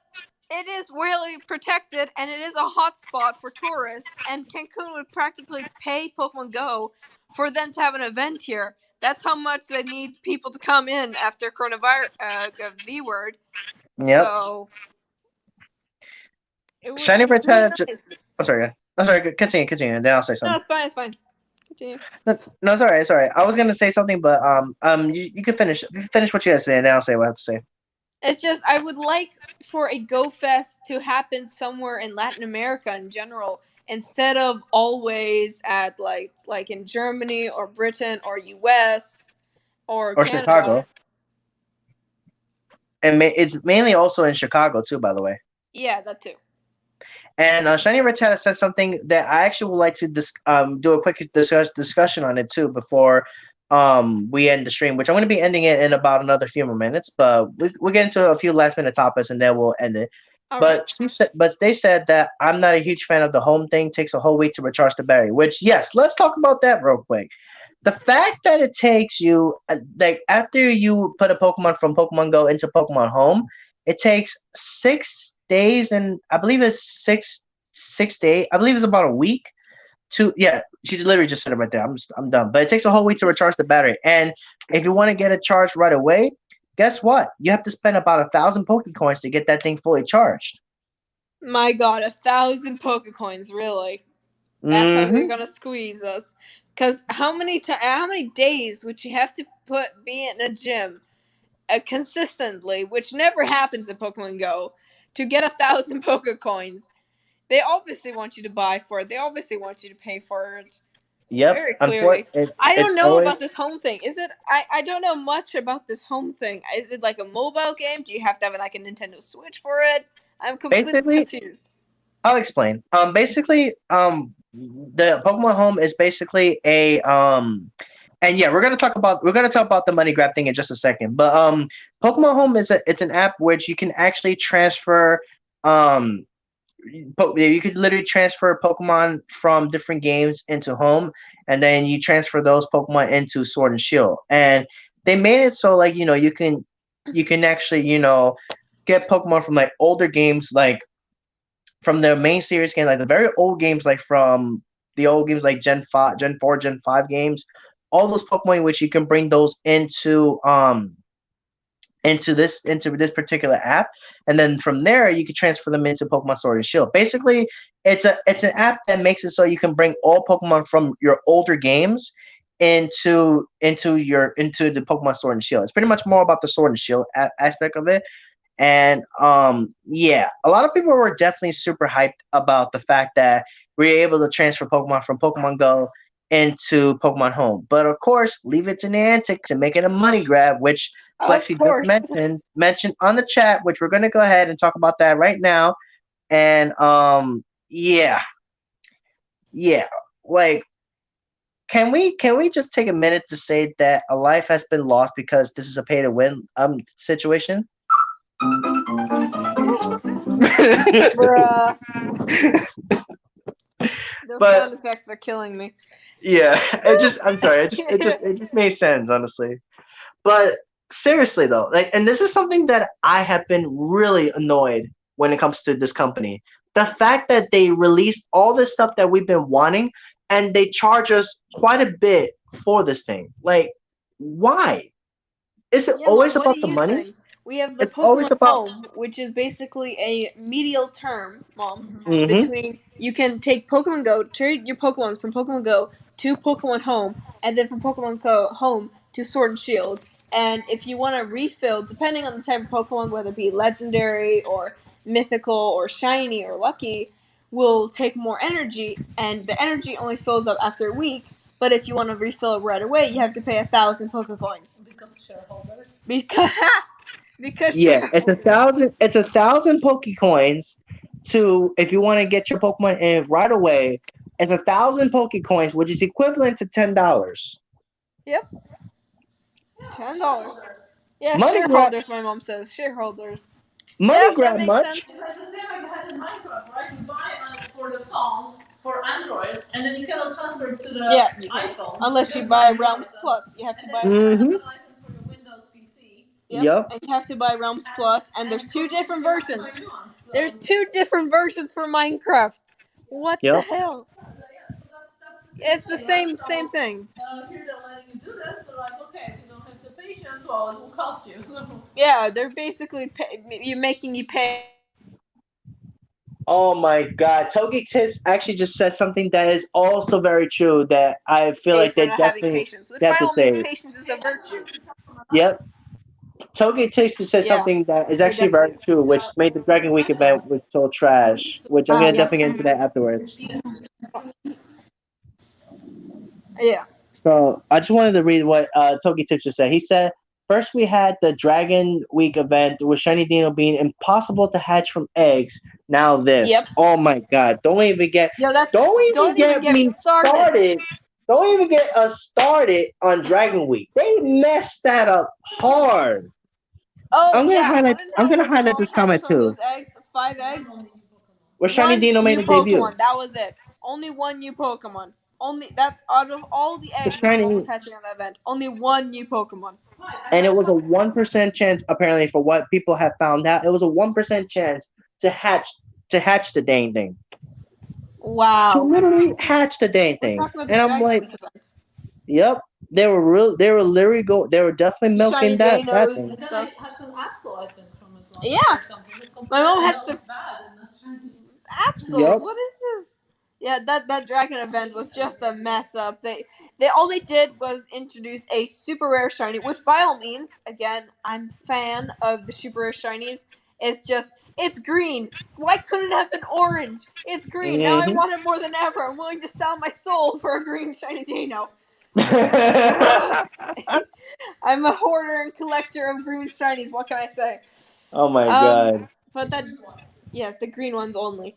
it is really protected and it is a hotspot for tourists. And Cancun would practically pay Pokemon Go for them to have an event here. That's how much they need people to come in after coronavirus V word. Yep. So it would Shiny be really Britta. nice. I'm sorry. I'm sorry. Continue. And then I'll say No, something. it's fine. It's fine. Continue. No, no, it's alright. It's alright. I was gonna say something, but you can finish. Finish what you guys say, and then I'll say what I have to say. It's just I would like for a Go Fest to happen somewhere in Latin America in general, instead of always at like in Germany or Britain or US or Or Canada. Chicago, and it's mainly also in Chicago too, by the way. Yeah, that too. And Shiny Rich said something that I actually would like to do a quick discussion on it too before we end the stream, which I'm going to be ending it in about another few more minutes. But we'll get into a few last minute topics and then we'll end it. All right. But they said that I'm not a huge fan of the home thing. Takes a whole week to recharge the battery. Which yes, let's talk about that real quick. The fact that it takes you like after you put a Pokemon from Pokemon Go into Pokemon Home, it takes 6 days and I believe it's 6 days. I believe it's about a week to yeah. She literally just said it right there. I'm done. But it takes a whole week to recharge the battery. And if you want to get it charged right away, guess what? You have to spend about 1,000 Pokecoins to get that thing fully charged. My God, 1,000 Pokecoins, really? That's how they're Hmm. gonna squeeze us. Cause how many days would you have to be in a gym consistently, which never happens in Pokemon Go, to get 1,000 Pokecoins? They obviously want you to buy for it. They obviously want you to pay for it. Yep. Very clearly. Unfortunately, I don't it's know always about this home thing. Is it? I don't know much about this home thing. Is it like a mobile game? Do you have to have like a Nintendo Switch for it? I'm completely basically confused. I'll explain. Basically, the Pokemon Home is basically and yeah, we're gonna talk about the money grab thing in just a second. But Pokemon Home it's an app which you can actually transfer um, you could literally transfer Pokemon from different games into Home, and then you transfer those Pokemon into Sword and Shield. And they made it so like you can actually get Pokemon from like older games like from the main series game, like the very old games, like from the old games like Gen 5, Gen 4, Gen 5 games, all those Pokemon which you can bring those into this particular app, and then from there you can transfer them into Pokemon Sword and Shield. Basically, it's an app that makes it so you can bring all Pokemon from your older games into the Pokemon Sword and Shield. It's pretty much more about the Sword and Shield aspect of it. And yeah, a lot of people were definitely super hyped about the fact that we were able to transfer Pokemon from Pokemon Go into Pokemon Home. But of course, leave it to Niantic to make it a money grab, which Of Flexi just course. mentioned on the chat, which we're gonna go ahead and talk about that right now. And yeah, yeah, like can we just take a minute to say that a life has been lost because this is a pay to win situation? Bruh. Those But sound effects are killing me. yeah, I'm sorry, it just made sense, honestly. But seriously though, like, and this is something that I have been really annoyed when it comes to this company. The fact that they released all this stuff that we've been wanting, and they charge us quite a bit for this thing. Like, why? Is it Yeah, Mom, always what about do the you money? think? We have the It's always Pokemon about. Home, which is basically a medial term, Mom, Mm-hmm. between you can take Pokemon Go, trade your Pokemons from Pokemon Go to Pokemon Home, and then from Pokemon Go Home to Sword and Shield. And if you want to refill, depending on the type of Pokemon, whether it be legendary or mythical or shiny or lucky, will take more energy, and the energy only fills up after a week. But if you want to refill it right away, you have to pay 1,000 Pokecoins. Because shareholders. Because Yeah, it's a shareholders. thousand. It's 1,000 Pokecoins to if you want to get your Pokemon in right away. It's 1,000 Pokecoins, which is equivalent to $10. Yep, $10. Yeah, Money grab, shareholders. My mom says shareholders. money Yep, that grab makes much. sense. It's like the same like you had in Minecraft, right? You buy for the phone for Android, and then you cannot transfer it to the Yeah, you can't. iPhone Unless you just buy by Realms license. Plus. You have to And buy. then you have Mm-hmm. the license for the Windows PC. Yep, Yep. and you have to buy Realms Plus, and there's two different You have to versions. buy new ones. So. There's two different versions for Minecraft. What the Yep. hell? Yeah, so that's the same It's the thing, right? same thing. Here they're letting you do this, but like, okay, if you don't have the patience, well, it will cost you. Yeah, they're basically making you pay. Oh my God. Togi Tips actually just said something that is also very true that I feel like For they not having definitely patience, which they have by to all means, say. patience is a virtue. Yep. Togi Tips just said Yeah, something that is they actually definitely. very true, which made the Dragon Week event was so trash. Which I'm gonna Yeah, definitely get into that afterwards. yeah. So I just wanted to read what Togi Tips just said. He said, first we had the Dragon Week event with Shiny Dino being impossible to hatch from eggs. Now this. Yep. Oh my God. Yo, that's Don't even don't even get get me me started. started. Don't even get us started on Dragon Week. They messed that up hard. Oh yeah, want to I'm know gonna what my highlight mom this hatched comment from those too. eggs? 5 eggs. Where Shiny One Dino made new a debut. Pokemon. That was it. Only one new Pokemon. Only that out of all the The eggs that my mom was Shiny hatching on that event, only one new Pokemon. and it was a 1% chance apparently for what people have found out. It was a 1% chance to hatch the dang thing. To Wow. literally hatch the dang We're thing. talking about the And I'm Dragon like, Week event. yep, they were literally they were definitely milking Shiny that Danos thing. and And then I stuff. had some Absol, I think, from it Yeah. or something. It's My mom completely hatched a bad. Absols. Yep. What is this? Yeah, that dragon event was just a mess up. They all they did was introduce a super rare shiny, which by all means, again, I'm fan of the super rare shinies. It's just it's green. Why couldn't it have been orange? It's green. Now I Hmm. want it more than ever. I'm willing to sell my soul for a green shiny Dino. Ugh. I'm a hoarder and collector of green shinies. What can I say? Oh my Um, God. but that yes, the green ones only.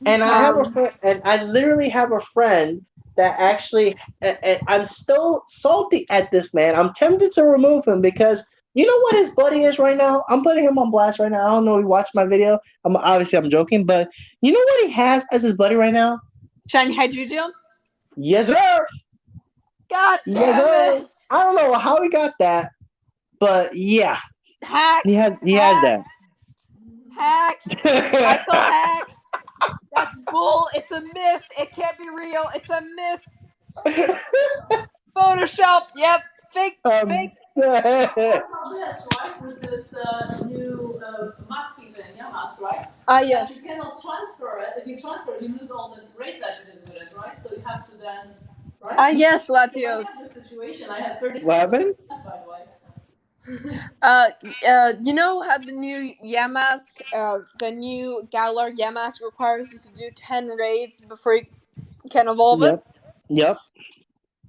And I have a Um, friend, and I literally have a friend that actually, and I'm still salty at this man. I'm tempted to remove him because you know what his buddy is right now. I'm putting him on blast right now. I don't know if he watched my video. I'm joking, but you know what he has as his buddy right now? shiny Hydreigon. Yes, sir. God Yes, damn sir. it! I don't know how he got that, but yeah, Hacks, he has that. hacks, hacks. Michael hacks. That's bull. It's a myth. It can't be real. It's a myth. Photoshop. Yep. Fake. um, Fake. How this, right? With this new masking thing, yeah, mask, right? That you Yes. cannot transfer it. If you transfer it, you lose all the grades that you did with it, right? So you have to then, right? Yes, So I had Latios. this situation. I had 36 what happened? by the way. You know how the new Yamask, the new Galar Yamask requires you to do 10 raids before you can evolve it? Yep. Yep.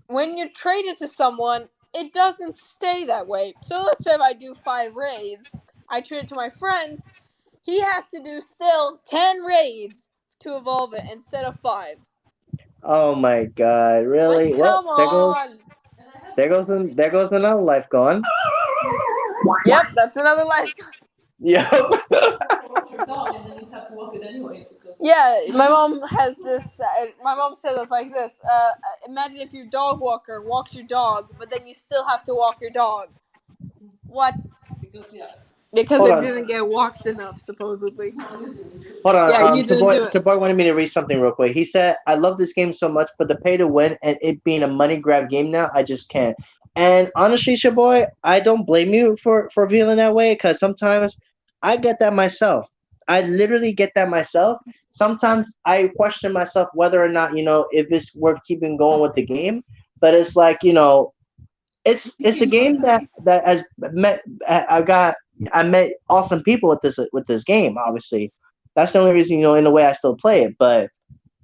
When you trade it to someone, it doesn't stay that way. So let's say if I do 5 raids, I trade it to my friend, he has to do still 10 raids to evolve it instead of 5. Oh my God! Like, Really? Well, come on! And I had this there goes another life gone. Yep, that's another life. Yep. to walk your dog, and then you'd have to walk it anyways because. Yeah, my mom has this. My mom says it's like this. Imagine if your dog walker walks your dog, but then you still have to walk your dog. What? Because yeah. because Hold it on. didn't get walked enough, supposedly. Hold on. Yeah, you didn't do it. Chaboy wanted me to read something real quick. He said, "I love this game so much, but the pay to win and it being a money grab game now, I just can't." And honestly, Chaboy, I don't blame you for feeling that way because sometimes I get that myself. I literally get that myself. Sometimes I question myself whether or not if it's worth keeping going with the game. But it's like it's a game that has met. I met awesome people with this game. Obviously, that's the only reason in a way I still play it. But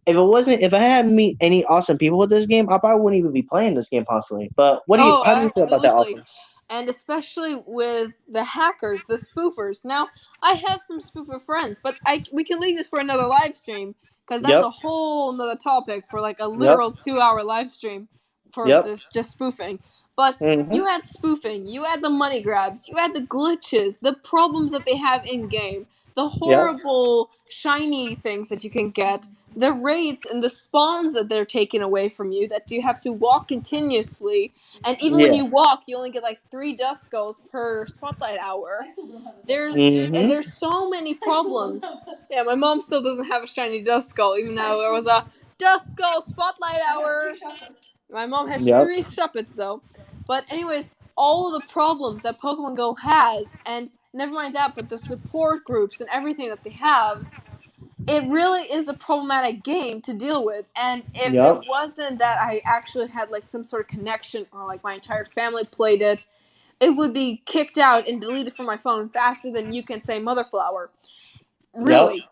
if I hadn't meet any awesome people with this game, I probably wouldn't even be playing this game constantly. But Oh, how do you feel about that, absolutely. Austin? And especially with the hackers, the spoofers. Now, I have some spoofer friends, but we can leave this for another live stream because that's Yep, a whole nother topic for like a yep, literal 2 hour live stream for yep. just spoofing. But Hmm. you had spoofing, you had the money grabs, you had the glitches, the problems that they have in game, the Yep, horrible shiny things that you can get, the raids and the spawns that they're taking away from you that you have to walk continuously, and even when yeah. you walk, you only get like 3 dust skulls per spotlight hour. There's Hmm. there's so many problems. Yeah, my mom still doesn't have a shiny dust skull, even though there was a dust skull spotlight hour. My mom has Yep, 3 shuppets though. But anyways, all of the problems that Pokemon Go has, and never mind that, but the support groups and everything that they have, it really is a problematic game to deal with. And if yep, it wasn't that I actually had like some sort of connection, or like my entire family played it, it would be kicked out and deleted from my phone faster than you can say motherflower. yep, Really.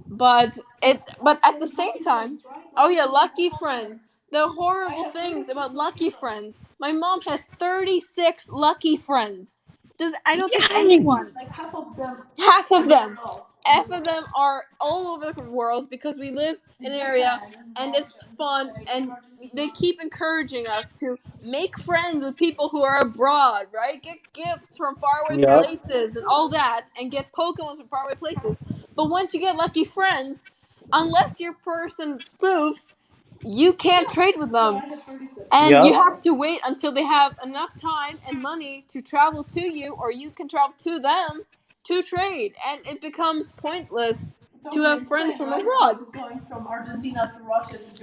But at the same time, oh yeah, lucky friends. The horrible things about lucky friends. My mom has 36 lucky friends. I don't think Yay! anyone, half of them, half of them are all over the world because we live in an area and it's fun, and they keep encouraging us to make friends with people who are abroad, right? Get gifts from faraway Yep, places and all that, and get Pokemon from faraway places. But once you get lucky friends, unless your person spoofs, you can't trade with them. And yep, you have to wait until they have enough time and money to travel to you, or you can travel to them to trade. And it becomes pointless to have friends from abroad.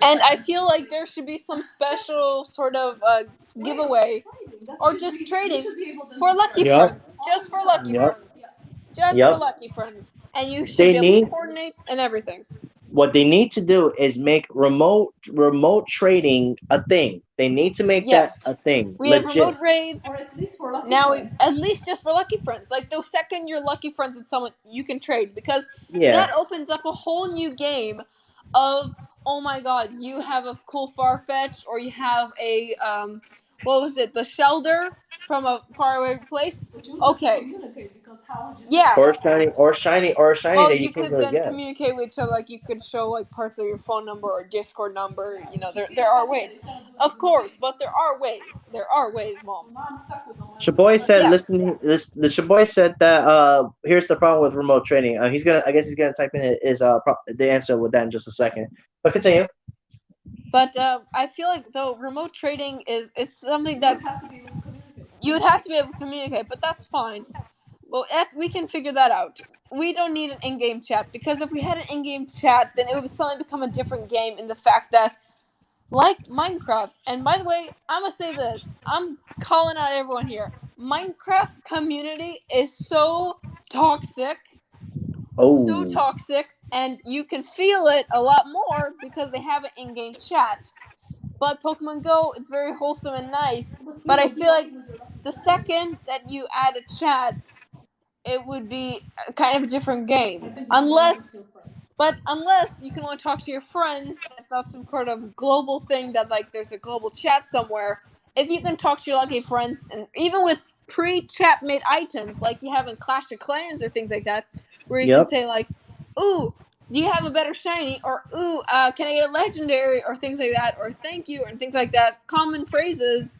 And I feel like there should be some special sort of giveaway or just trading for lucky yep, friends. Just for lucky yep, friends. Just for yep. lucky friends. And you should They be able to need coordinate and everything. what they need to do is make remote trading a thing. They need to make that Yes. a thing, We have legit. remote raids. Now we at least just for lucky friends. Like the second you're lucky friends with someone, you can trade, because Yeah, that opens up a whole new game of, oh my god, you have a cool Farfetch, or you have a what was it, the Shelter from a faraway place. Okay, yeah. or shiny Well, that you you can could really then get. communicate with each other. Like you could show like parts of your phone number or Discord number. You know, there are ways, of course, but there are ways. There are ways, mom. Shaboy said, Yeah. "Listen, the Shaboy said that here's the problem with remote trading. I guess he's gonna type in the answer with that in just a second. But continue. But I feel like though remote trading it's something that you would have to be able to communicate, but that's fine. Well, we can figure that out. We don't need an in-game chat, because if we had an in-game chat, then it would suddenly become a different game in the fact that, like Minecraft, and by the way, I'm gonna say this. I'm calling out everyone here. Minecraft community is toxic, so Oh, toxic, and you can feel it a lot more because they have an in-game chat. But Pokemon Go, it's very wholesome and nice. But I feel like the second that you add a chat, it would be kind of a different game. Unless you can only talk to your friends and it's not some sort of global thing that like there's a global chat somewhere. If you can talk to your lucky friends, and even with pre-chat made items like you have in Clash of Clans or things like that, where you can yep, say like, "Ooh, do you have a better shiny?" or "Ooh, can I get a legendary?" or things like that, or "Thank you," and things like that. Common phrases.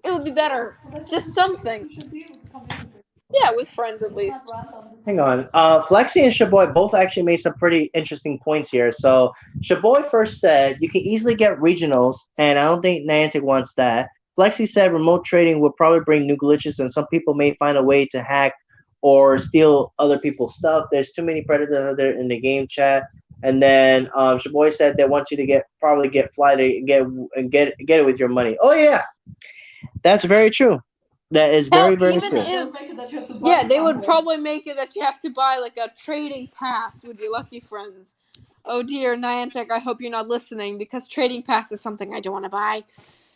It would be better. Just something. Yeah, with friends at least. hang on. Flexi and Shaboy both actually made some pretty interesting points here. So Shaboy first said you can easily get regionals, and I don't think Niantic wants that. Flexi said remote trading would probably bring new glitches, and some people may find a way to hack or steal other people's stuff. There's too many predators out there in the game chat. And then your boy said they want you to probably get fly to get it with your money. Oh yeah, that's very true. That is Hell, very very even true. if Make it that you have to buy yeah, they would something. probably make it that you have to buy like a trading pass with your lucky friends. Oh dear, Niantic, I hope you're not listening because trading pass is something I don't want to buy.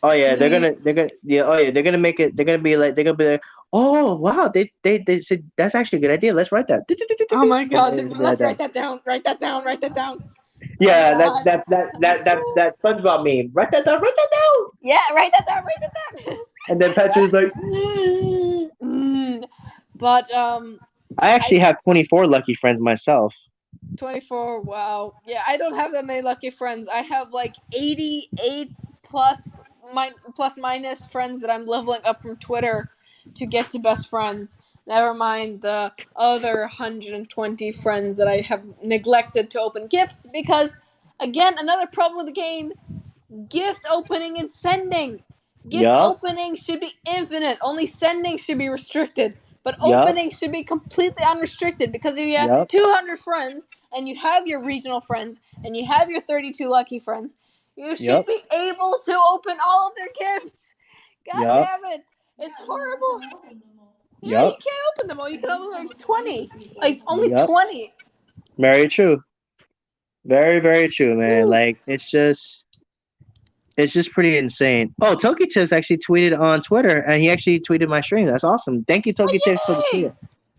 Oh yeah, Please. they're gonna make it. They're gonna be like, oh wow, they said that's actually a good idea. Let's write that. Oh my And god, then it's like let's that. write that down. Write that down. Write that down. Oh Yeah, god. that SpongeBob meme. Write that down. Write that down. Yeah, write that down. Write that down. And then Patrick's like, But I I actually have 24 lucky friends myself. 24. Wow. Yeah, I don't have that many lucky friends. I have like 88 plus plus minus friends that I'm leveling up from Twitter to get to best friends. Never mind the other 120 friends that I have neglected to open gifts because again, another problem with the game, gift opening and sending. Gift Yup, opening should be infinite. Only sending should be restricted. But yup, opening should be completely unrestricted because if you have yup, 200 friends and you have your regional friends and you have your 32 lucky friends, you should yup, be able to open all of their gifts. God yup, damn it. It's horrible. Yeah, you yup, can't open them all. You can open like 20. Like only yup. 20. Very true. Very, very true, man. Whew. Like it's just pretty insane. Oh, Toki Tips actually tweeted on Twitter, and he actually tweeted my stream. That's awesome. Thank you, Toki Tips, for the Oh, tweet. yay!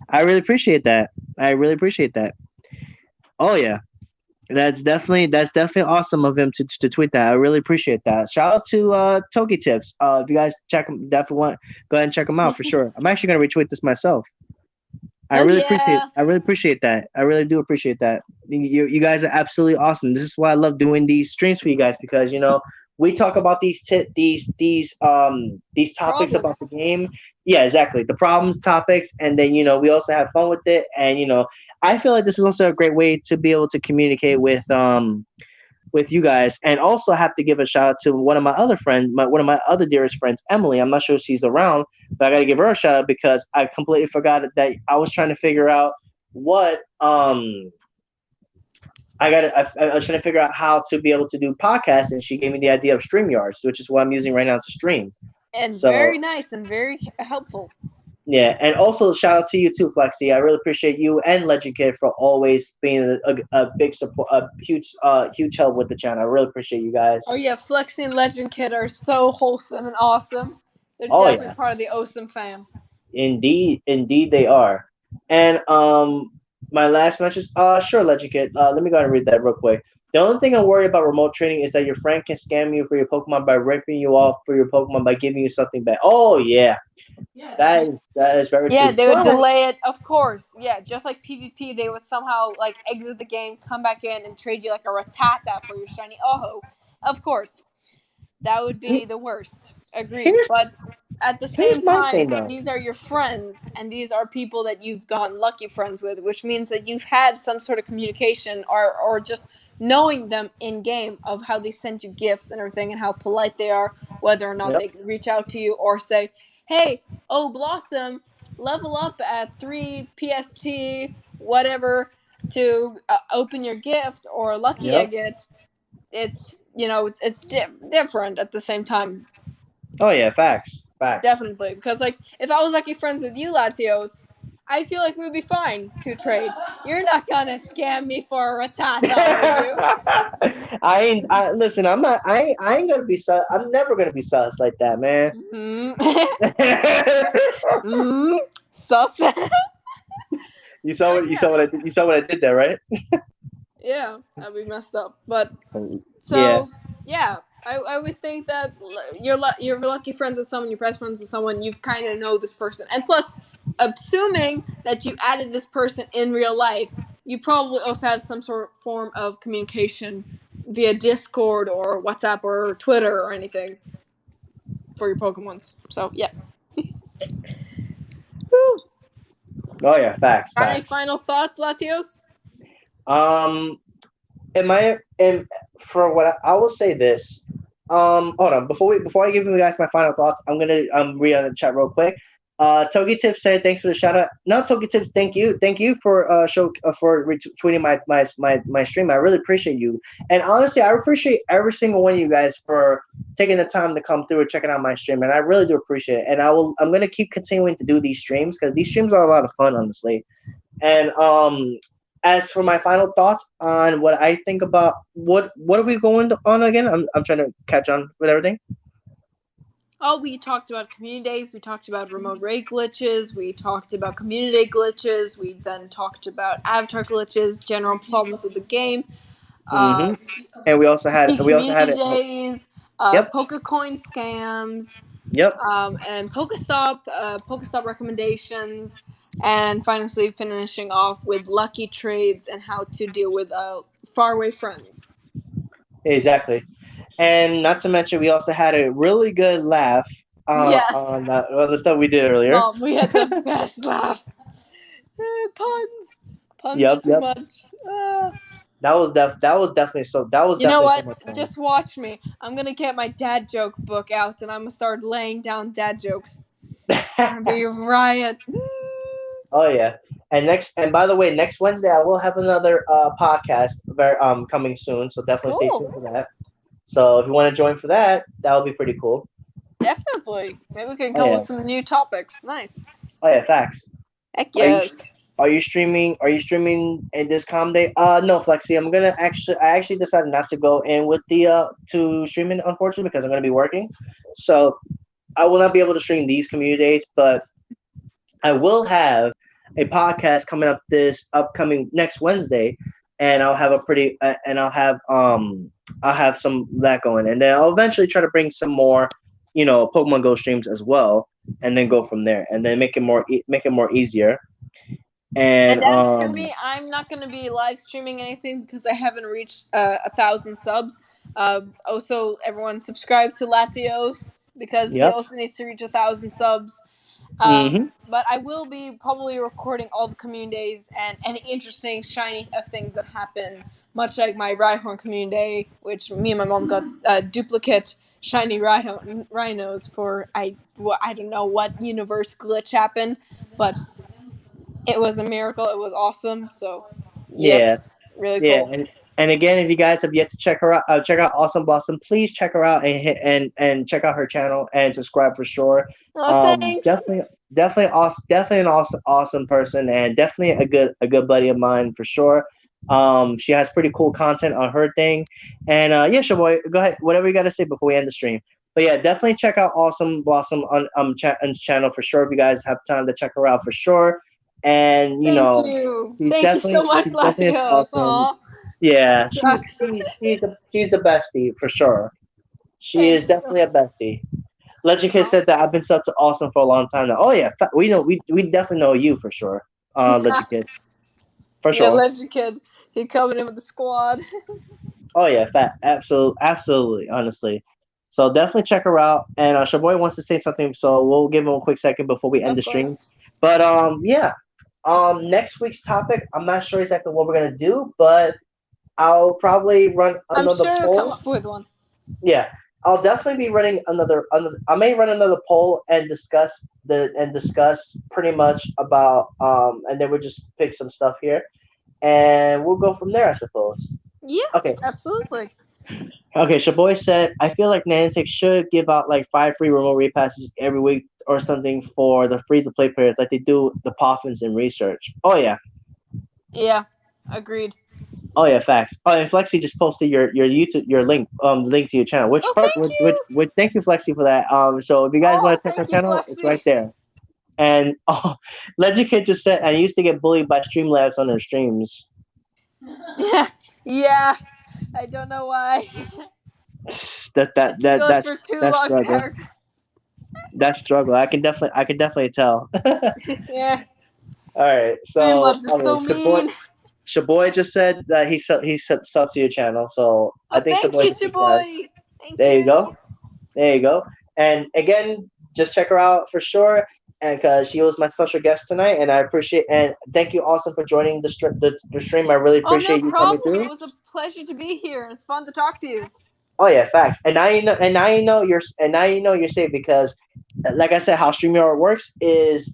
I really appreciate that. I really appreciate that. Oh yeah, that's definitely awesome of him to tweet that. I really appreciate that. Shout out to Toki Tips. If you guys check him, definitely want go ahead and check him out for sure. I'm actually gonna retweet this myself. Hell yeah. I really appreciate that. I really do appreciate that. You guys are absolutely awesome. This is why I love doing these streams for you guys because we talk about these topics about the Problems. game. Yeah, exactly. The problems, topics, and then we also have fun with it. And I feel like this is also a great way to be able to communicate with you guys, and also have to give a shout out to one of my other friends, one of my other dearest friends, Emily. I'm not sure if she's around, but I got to give her a shout out because I completely forgot that I was trying to figure out what I was trying to figure out how to be able to do podcasts, and she gave me the idea of StreamYards, which is what I'm using right now to stream. And So very nice and very helpful. yeah, and also shout out to you too, Flexi. I really appreciate you and Legend Kid for always being a big support, a huge help with the channel. I really appreciate you guys. Oh yeah, Flexi and Legend Kid are so wholesome and awesome. They're Oh definitely yeah, part of the awesome fam. indeed they are. And my last message. Sure, Legend Kid. Let me go ahead and read that real quick. The only thing I worry about remote trading is that your friend can scam you for your Pokemon by ripping you off for your Pokemon by giving you something back. Oh yeah, that is very Yeah, true. they would But delay it, of course. Yeah, just like PvP, they would somehow like exit the game, come back in, and trade you like a Rattata for your shiny Oho. Of course, that would be the worst. Agreed. here's But at the here's same my time, thing though. these are your friends, and these are people that you've gotten lucky friends with, which means that you've had some sort of communication or just knowing them in game of how they send you gifts and everything and how polite they are, whether or not Yep, they reach out to you or say, hey, oh, Blossom, level up at 3 PST, whatever, to open your gift, or lucky yep. egg. It's different at the same time. Oh yeah, facts. Definitely, because like if I was lucky friends with you, Latios, I feel like we'd be fine to trade. You're not gonna scam me for a Rattata, are you? I ain't. Listen. I'm not. I ain't gonna be sus. I'm never gonna be sus like that, man. Sus. You saw But what you yeah, saw what I did. You saw what I did there, right? yeah, that'd be messed up. But Yeah. so yeah, I would think that you're lucky friends with someone, you're best friends with someone, you kind of know this person, and plus, assuming that you added this person in real life, you probably also have some sort of form of communication via Discord or WhatsApp or Twitter or anything for your Pokemons. So yeah. Whew. Oh yeah. Got any Facts. final thoughts, Latios? Um. Am I? Am For what I will say this. Hold on. Before I give you guys my final thoughts, I'm gonna read on the chat real quick. Togi Tip said thanks for the shout out. No, Togi Tips, thank you for for retweeting my stream. I really appreciate you, and honestly, I appreciate every single one of you guys for taking the time to come through and checking out my stream, and I really do appreciate it. And I'm gonna keep continuing to do these streams because these streams are a lot of fun, honestly. And as for my final thoughts on what I think about what are we going on again? I'm trying to catch on with everything. Oh, we talked about community days, we talked about remote raid glitches, we talked about community glitches, we then talked about avatar glitches, general problems with the game, Hmm. And we also had community it. days, Yep. Pokecoin scams, Yep. and Pokestop recommendations, and finally finishing off with lucky trades and how to deal with faraway friends. Exactly. And not to mention, we also had a really good laugh Yes, on the stuff we did earlier. Mom, we had the best laugh. Puns are Yep. too Yep. much. That was You know definitely so what? much fun. Just watch me. I'm gonna get my dad joke book out and I'm gonna start laying down dad jokes. It's gonna be a riot. Oh yeah. And by the way, next Wednesday I will have another podcast very coming soon, so definitely stay tuned Cool. for that. So if you want to join for that, that would be pretty cool. Definitely. Maybe we can Oh come yeah. with some new topics. Nice. Oh yeah, facts. Heck Are you yes. are you streaming? Are you streaming in this com day? No, Flexi. I actually decided not to go in with the to streaming, unfortunately, because I'm gonna be working. So I will not be able to stream these community days, but I will have a podcast coming up this upcoming next Wednesday, and I'll have some of that going, and then I'll eventually try to bring some more, Pokemon Go streams as well, and then go from there, and then make it more easier. And And as for me, I'm not going to be live streaming anything because I haven't reached 1,000 subs. Also, everyone subscribe to Latios because he yep. also needs to reach 1,000 subs. Hmm. But I will be probably recording all the community days and any interesting, shiny things that happen, much like my Rhyhorn community day, which me and my mom got duplicate shiny rhinos for I don't know what universe glitch happened, but it was a miracle. It was awesome. So, yep, Yeah. really Yeah, cool. and again, if you guys have yet to check her out, check out Awesome Blossom. Please check her out and check out her channel and subscribe for sure. Oh, thanks. Definitely an awesome person and definitely a good buddy of mine for sure. She has pretty cool content on her thing, and yeah, sure boy, go ahead, whatever you got to say before we end the stream. But yeah, definitely check out Awesome Blossom on channel for sure if you guys have time to check her out for sure. And Thank you. Thank you so much, she's definitely Latios. awesome. Aw. Yeah, Shucks. she's the bestie for sure. She is Thanks. definitely a bestie. Legend Kid Aw. said that I've been sub to Awesome for a long time now. Oh yeah, we definitely know you for sure. Yeah. Legend Kid for Yeah, sure. Legend Kid. He coming in with the squad. Oh yeah, absolutely, honestly. So definitely check her out. And Shaboy wants to say something, so we'll give him a quick second before we end the Of stream. course. But yeah, next week's topic, I'm not sure exactly what we're gonna do, but I'll probably run I'm another sure you'll come poll. up with one. Yeah, I'll definitely be running another. I may run another poll and discuss pretty much about and then we'll just pick some stuff here, and we'll go from there, I suppose. Yeah, Okay. absolutely. Okay. Shaboy said, I feel like Niantic should give out like 5 free remote raid passes every week or something for the free to play players, like they do the Poffins in research. Oh yeah. Yeah, agreed. Oh yeah, facts. Oh, and Flexi just posted your YouTube link to your channel. Oh, thank you. Which thank you Flexi for that. So if you guys Oh, want to check her thank you, channel, it's right Flexi. there. And oh, Legend Kid just said I used to get bullied by Streamlabs on their streams. Yeah, yeah. I don't know why. I think it was for too That's long struggle. paragraphs. That's struggle. I can definitely tell. Yeah. All right, so Streamlabs is so Shaboy, mean. Shaboy just said that he sub to your channel, so I Oh, think thank Shaboy you, just subscribed. Shaboy. Thank There you you. go. There you go. And again, just check her out for sure. And because she was my special guest tonight, and I appreciate and thank you, Austin, for joining the stream. I really Oh, no appreciate you coming problem. through. It was a pleasure to be here. It's fun to talk to you. Oh yeah, facts. And now you know you're safe because, like I said, how StreamYard works is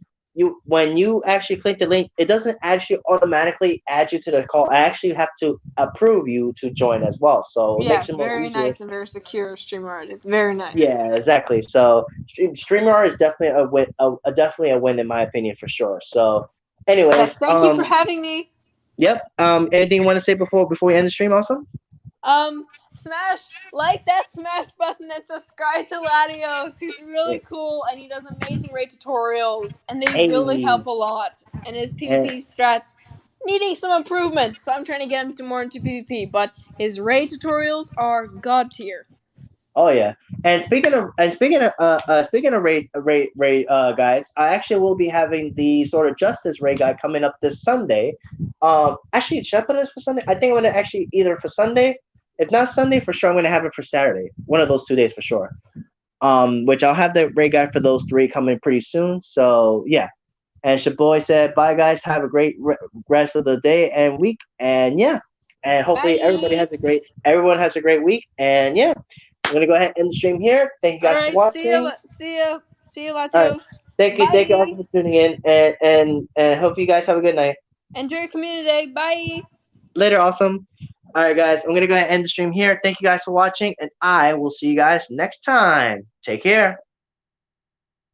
when you actually click the link, it doesn't actually automatically add you to the call. I actually have to approve you to join as well, so it Yeah, makes it more very easier. nice and very secure. StreamYard is very nice. Yeah, exactly. So StreamYard is definitely a win, definitely a win in my opinion for sure. So, Yeah, anyways, thank you for having me. yep. Anything you want to say before we end the stream? Also. Smash like that smash button and subscribe to Latios. He's really cool and he does amazing raid tutorials and they really Hey, help a lot. And his and PvP strats needing some improvement, so I'm trying to get him to more into PvP. But his raid tutorials are god tier. oh yeah, and speaking of raid guides, I actually will be having the sort of justice raid guide coming up this Sunday. Actually, should I put this for Sunday? I think I'm gonna actually either for Sunday, if not Sunday, for sure I'm gonna have it for Saturday. One of those 2 days for sure. Which I'll have the raid guide for those three coming pretty soon. So yeah. And Shaboy said, "Bye guys, have a great rest of the day and week." And yeah, and hopefully Bye. everyone has a great week. And yeah. I'm gonna go ahead and end the stream here. Thank you All guys for right, see watching. you, see you, All right, Latios. thank you all Bye. for tuning in, and hope you guys have a good night. Enjoy your community day. Bye. Later, awesome. All right, guys, I'm gonna go ahead and end the stream here. Thank you guys for watching, and I will see you guys next time. Take care.